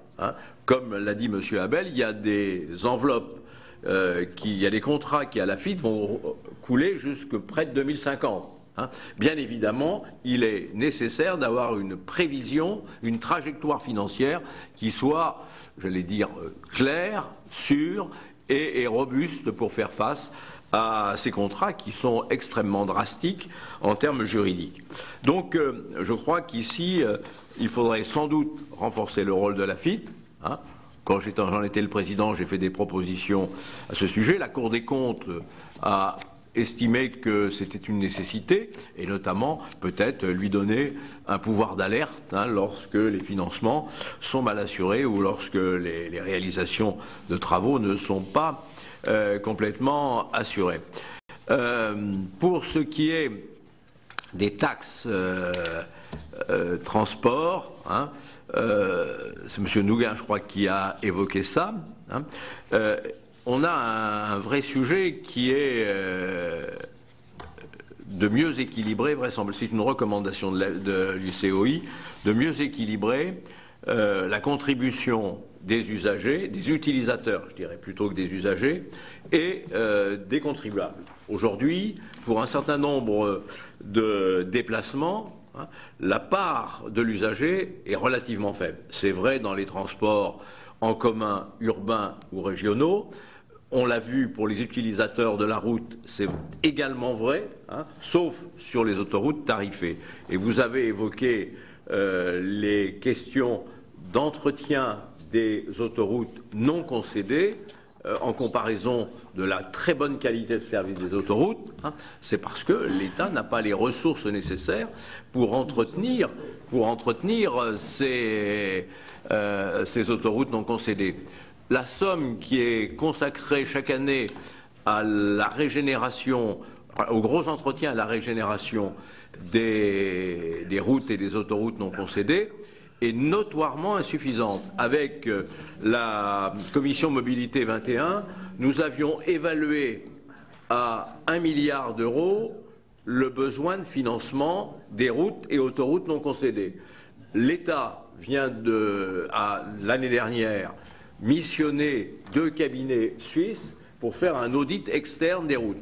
Comme l'a dit M. Abel, il y a des enveloppes, il y a des contrats qui à Lafitte vont couler jusque près de 2050. Bien évidemment, il est nécessaire d'avoir une prévision, une trajectoire financière qui soit, j'allais dire, claire, sûre et robuste pour faire face à ces contrats qui sont extrêmement drastiques en termes juridiques. Donc, je crois qu'ici, il faudrait sans doute renforcer le rôle de Lafitte. Quand j'en étais le président, j'ai fait des propositions à ce sujet. La Cour des comptes a estimé que c'était une nécessité, et notamment peut-être lui donner un pouvoir d'alerte lorsque les financements sont mal assurés ou lorsque les réalisations de travaux ne sont pas complètement assurées. Pour ce qui est des taxes transport, c'est M. Nouguin, je crois, qui a évoqué ça. On a un vrai sujet qui est de mieux équilibrer, vraisemblablement, c'est une recommandation de l'UCOI, de mieux équilibrer la contribution des usagers, des utilisateurs, je dirais plutôt que des usagers, et des contribuables. Aujourd'hui, pour un certain nombre de déplacements, la part de l'usager est relativement faible. C'est vrai dans les transports en commun urbains ou régionaux. On l'a vu pour les utilisateurs de la route, c'est également vrai, sauf sur les autoroutes tarifées. Et vous avez évoqué les questions d'entretien des autoroutes non concédées en comparaison de la très bonne qualité de service des autoroutes. C'est parce que l'État n'a pas les ressources nécessaires pour entretenir ces autoroutes non concédées. La somme qui est consacrée chaque année à la régénération, au gros entretien, à la régénération des routes et des autoroutes non concédées est notoirement insuffisante. Avec la commission Mobilité 21, nous avions évalué à 1 milliard d'euros le besoin de financement des routes et autoroutes non concédées. L'État vient l'année dernière, missionner 2 cabinets suisses pour faire un audit externe des routes.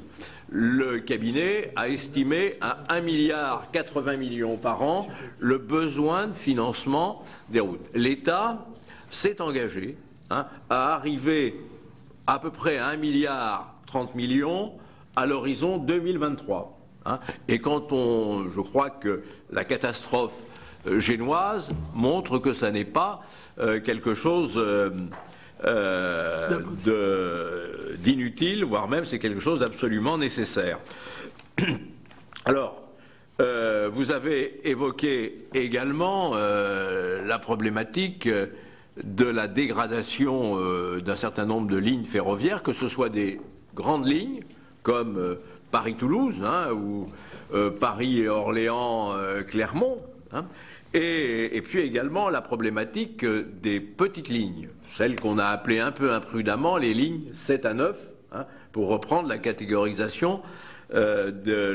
Le cabinet a estimé à 1,80 milliard par an le besoin de financement des routes. L'État s'est engagé à arriver à peu près à 1,30 milliard à l'horizon 2023. Et je crois que la catastrophe génoise montre que ça n'est pas quelque chose d'inutile, voire même c'est quelque chose d'absolument nécessaire. Alors, vous avez évoqué également la problématique de la dégradation d'un certain nombre de lignes ferroviaires, que ce soit des grandes lignes comme Paris-Toulouse ou Paris-Orléans-Clermont, et puis également la problématique des petites lignes, celles qu'on a appelées un peu imprudemment les lignes 7 à 9, hein, pour reprendre la catégorisation de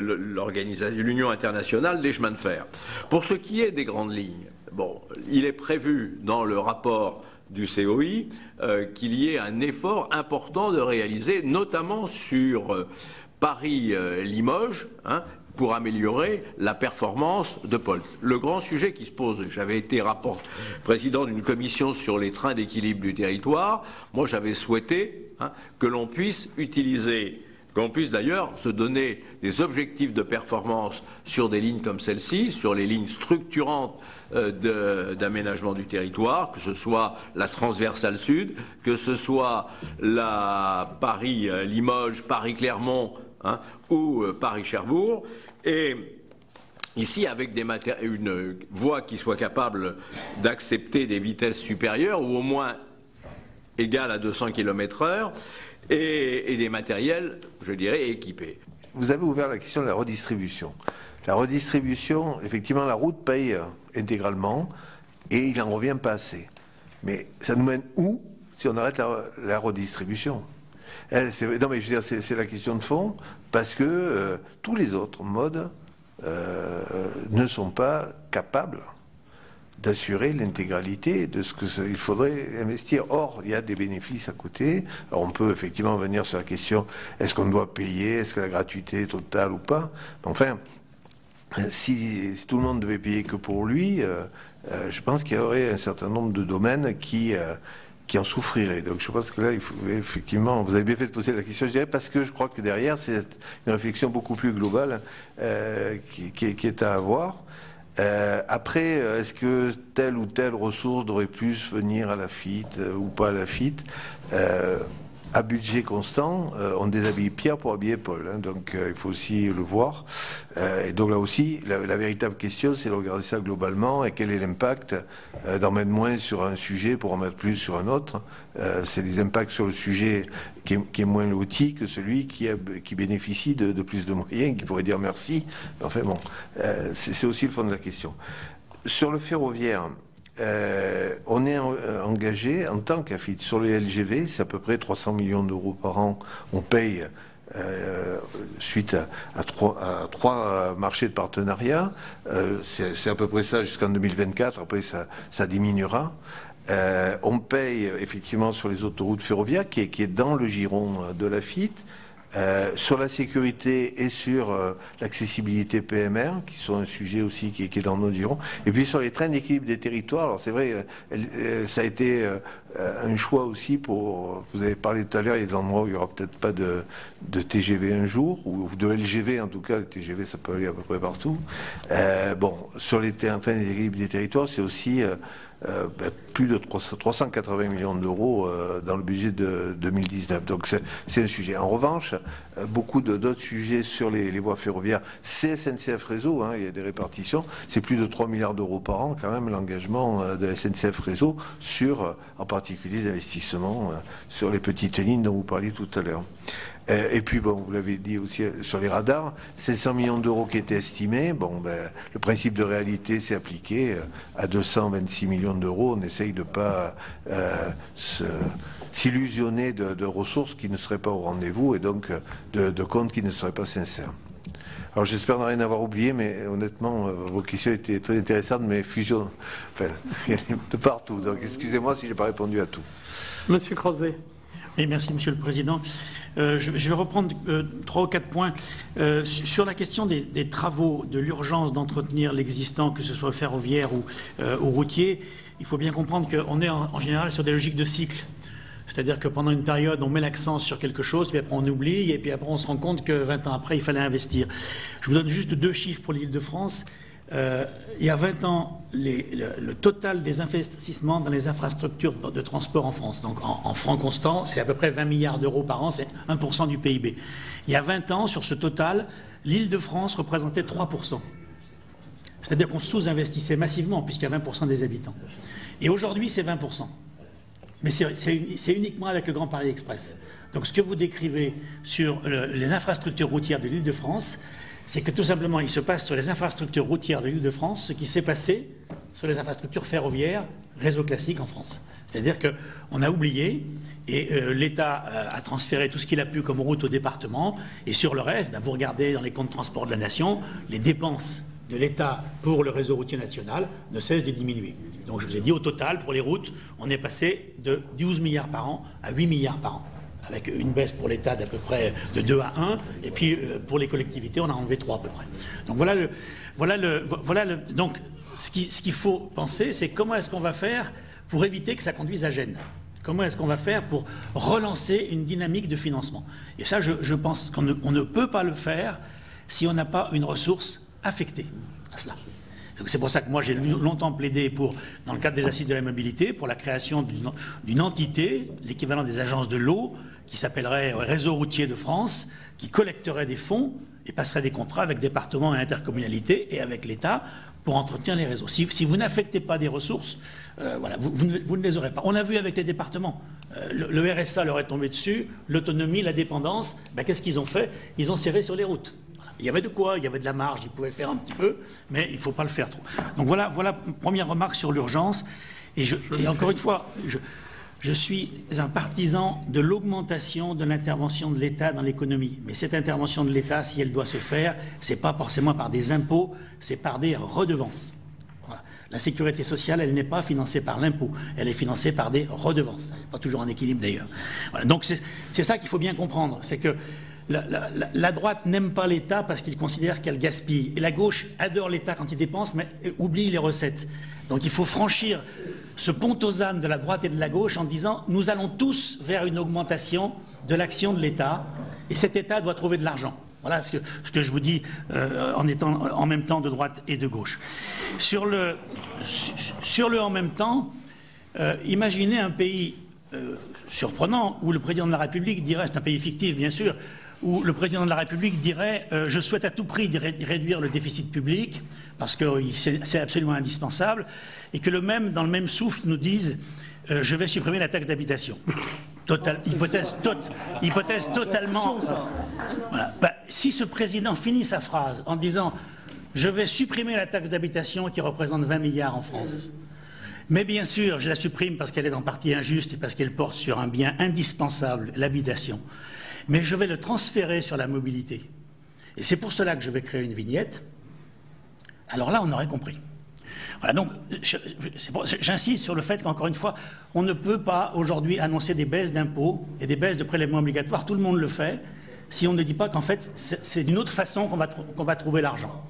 l'Union internationale des chemins de fer. Pour ce qui est des grandes lignes, bon, il est prévu dans le rapport du COI qu'il y ait un effort important de réaliser, notamment sur Paris-Limoges, hein, pour améliorer la performance de Polt. Le grand sujet qui se pose, j'avais été président d'une commission sur les trains d'équilibre du territoire, moi j'avais souhaité, hein, que l'on puisse d'ailleurs se donner des objectifs de performance sur des lignes comme celle-ci, sur les lignes structurantes d'aménagement du territoire, que ce soit la transversale sud, que ce soit la Paris-Limoges, Paris-Clermont, hein, ou Paris-Cherbourg, et ici avec une voie qui soit capable d'accepter des vitesses supérieures ou au moins égales à 200 km/h et des matériels, je dirais, équipés. Vous avez ouvert la question de la redistribution. La redistribution, effectivement, la route paye intégralement et il n'en revient pas assez. Mais ça nous mène où si on arrête la redistribution? Non, mais je veux dire, c'est la question de fond, parce que tous les autres modes ne sont pas capables d'assurer l'intégralité de ce qu'il faudrait investir. Or, il y a des bénéfices à côté. Alors, on peut effectivement venir sur la question, est-ce qu'on doit payer, est-ce que la gratuité est totale ou pas? Enfin, si tout le monde devait payer que pour lui, je pense qu'il y aurait un certain nombre de domaines qui en souffriraient. Donc je pense que là, il faut, effectivement, vous avez bien fait de poser la question, je dirais, parce que je crois que derrière, c'est une réflexion beaucoup plus globale qui est à avoir. Après, est-ce que telle ou telle ressource devrait plus venir à la FIT ou pas à la FIT? À budget constant, on déshabille Pierre pour habiller Paul, hein, donc il faut aussi le voir. Et donc là aussi, la véritable question, c'est de regarder ça globalement et quel est l'impact d'en mettre moins sur un sujet pour en mettre plus sur un autre. C'est des impacts sur le sujet qui est moins loti que celui qui bénéficie de plus de moyens, qui pourrait dire merci. Enfin bon, c'est aussi le fond de la question. Sur le ferroviaire, on est engagé en tant qu'AFIT sur les LGV, c'est à peu près 300 millions d'euros par an. On paye suite à trois marchés de partenariat. C'est à peu près ça jusqu'en 2024. Après, ça diminuera. On paye effectivement sur les autoroutes ferroviaires, qui est dans le giron de l'AFIT. Sur la sécurité et sur l'accessibilité PMR, qui sont un sujet aussi qui est dans notre giron. Et puis sur les trains d'équilibre des territoires, alors c'est vrai, ça a été un choix aussi pour... Vous avez parlé tout à l'heure, il y a des endroits où il n'y aura peut-être pas de TGV un jour, ou de LGV en tout cas, le TGV ça peut aller à peu près partout. Bon, sur les trains d'équilibre des territoires, c'est aussi... plus de 380 millions d'euros dans le budget de 2019. Donc c'est un sujet. En revanche, beaucoup d'autres sujets sur les voies ferroviaires, c'est SNCF Réseau, hein, il y a des répartitions, c'est plus de 3 milliards d'euros par an quand même l'engagement de SNCF Réseau sur, en particulier, les investissements sur les petites lignes dont vous parliez tout à l'heure. Et puis, bon, vous l'avez dit aussi sur les radars, 500 millions d'euros qui étaient estimés. Bon, ben, le principe de réalité s'est appliqué à 226 millions d'euros. On essaye de ne pas s'illusionner de ressources qui ne seraient pas au rendez-vous et donc de comptes qui ne seraient pas sincères. Alors j'espère ne rien avoir oublié, mais honnêtement, vos questions étaient très intéressantes, mais fusion, enfin, de partout. Donc excusez-moi si je n'ai pas répondu à tout. Monsieur Crozet. Oui, merci Monsieur le Président. Je vais reprendre 3 ou 4 points. Sur la question des travaux, de l'urgence d'entretenir l'existant, que ce soit ferroviaire ou routier, il faut bien comprendre qu'on est en général sur des logiques de cycle. C'est-à-dire que pendant une période, on met l'accent sur quelque chose, puis après on oublie, et puis après on se rend compte que 20 ans après, il fallait investir. Je vous donne juste 2 chiffres pour l'Île-de-France. Il y a 20 ans, le total des investissements dans les infrastructures de transport en France, donc en francs constants, c'est à peu près 20 milliards d'euros par an, c'est 1% du PIB. Il y a 20 ans, sur ce total, l'Île-de-France représentait 3%. C'est-à-dire qu'on sous-investissait massivement, puisqu'il y a 20% des habitants. Et aujourd'hui, c'est 20%. Mais c'est uniquement avec le Grand Paris Express. Donc ce que vous décrivez sur les infrastructures routières de l'Île-de-France, c'est que tout simplement, il se passe sur les infrastructures routières de l'Île-de-France ce qui s'est passé sur les infrastructures ferroviaires, réseau classique en France. C'est-à-dire qu'on a oublié, et l'État a transféré tout ce qu'il a pu comme route au département, et sur le reste, vous regardez dans les comptes de transport de la nation, les dépenses de l'État pour le réseau routier national ne cessent de diminuer. Donc je vous ai dit, au total, pour les routes, on est passé de 12 milliards par an à 8 milliards par an, avec une baisse pour l'État d'à peu près de 2 à 1, et puis pour les collectivités, on a enlevé 3 à peu près. Donc donc ce qu'il faut penser, c'est comment est-ce qu'on va faire pour éviter que ça conduise à gêne. Comment est-ce qu'on va faire pour relancer une dynamique de financement? Et ça, je pense qu'on ne peut pas le faire si on n'a pas une ressource affectée à cela. C'est pour ça que moi j'ai longtemps plaidé pour, dans le cadre des assises de la mobilité, pour la création d'une entité, l'équivalent des agences de l'eau, qui s'appellerait Réseau routier de France, qui collecterait des fonds et passerait des contrats avec départements et intercommunalités et avec l'État pour entretenir les réseaux. Si vous n'affectez pas des ressources, voilà, vous ne les aurez pas. On a vu avec les départements. Le RSA leur est tombé dessus, l'autonomie, la dépendance, qu'est-ce qu'ils ont fait? Ils ont serré sur les routes. Il y avait de quoi, il y avait de la marge, ils pouvaient faire un petit peu, mais il ne faut pas le faire trop. Donc voilà, première remarque sur l'urgence. Et encore une fois, je suis un partisan de l'augmentation de l'intervention de l'État dans l'économie. Mais cette intervention de l'État, si elle doit se faire, ce n'est pas forcément par des impôts, c'est par des redevances. Voilà. La sécurité sociale, elle n'est pas financée par l'impôt, elle est financée par des redevances. Elle n'est pas toujours en équilibre d'ailleurs. Voilà. Donc c'est ça qu'il faut bien comprendre, c'est que la droite n'aime pas l'État parce qu'il considère qu'elle gaspille. Et la gauche adore l'État quand il dépense, mais oublie les recettes. Donc il faut franchir ce pont aux ânes de la droite et de la gauche en disant nous allons tous vers une augmentation de l'action de l'État et cet État doit trouver de l'argent. Voilà ce que je vous dis en étant en même temps de droite et de gauche. Sur le en même temps, imaginez un pays surprenant où le président de la République dirait, c'est un pays fictif bien sûr, où le président de la République dirait je souhaite à tout prix réduire le déficit public parce que c'est absolument indispensable, et que dans le même souffle nous dise je vais supprimer la taxe d'habitation. Hypothèse totalement... Voilà. Si ce président finit sa phrase en disant je vais supprimer la taxe d'habitation qui représente 20 milliards en France, mais bien sûr je la supprime parce qu'elle est en partie injuste et parce qu'elle porte sur un bien indispensable, l'habitation, mais je vais le transférer sur la mobilité. Et c'est pour cela que je vais créer une vignette. Alors là, on aurait compris. Voilà, donc j'insiste sur le fait qu'encore une fois, on ne peut pas aujourd'hui annoncer des baisses d'impôts et des baisses de prélèvements obligatoires. Tout le monde le fait, si on ne dit pas qu'en fait, c'est d'une autre façon qu'on va trouver l'argent.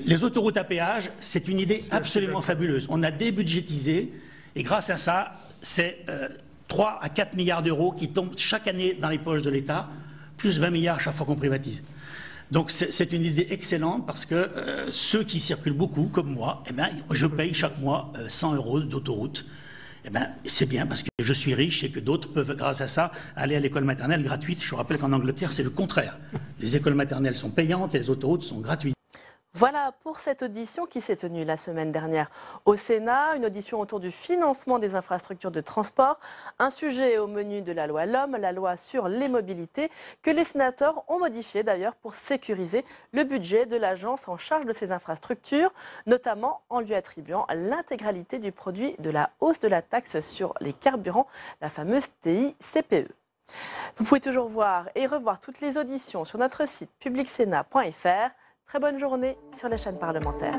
Les autoroutes à péage, c'est une idée absolument fabuleuse. On a débudgétisé, et grâce à ça, c'est 3 à 4 milliards d'euros qui tombent chaque année dans les poches de l'État, plus 20 milliards chaque fois qu'on privatise. Donc c'est une idée excellente parce que ceux qui circulent beaucoup, comme moi, je paye chaque mois 100 € d'autoroute. C'est bien parce que je suis riche et que d'autres peuvent, grâce à ça, aller à l'école maternelle gratuite. Je vous rappelle qu'en Angleterre, c'est le contraire. Les écoles maternelles sont payantes et les autoroutes sont gratuites. Voilà pour cette audition qui s'est tenue la semaine dernière au Sénat, une audition autour du financement des infrastructures de transport, un sujet au menu de la loi LOM, la loi sur les mobilités, que les sénateurs ont modifié d'ailleurs pour sécuriser le budget de l'agence en charge de ces infrastructures, notamment en lui attribuant l'intégralité du produit de la hausse de la taxe sur les carburants, la fameuse TICPE. Vous pouvez toujours voir et revoir toutes les auditions sur notre site publicsénat.fr. Très bonne journée sur les chaînes parlementaires.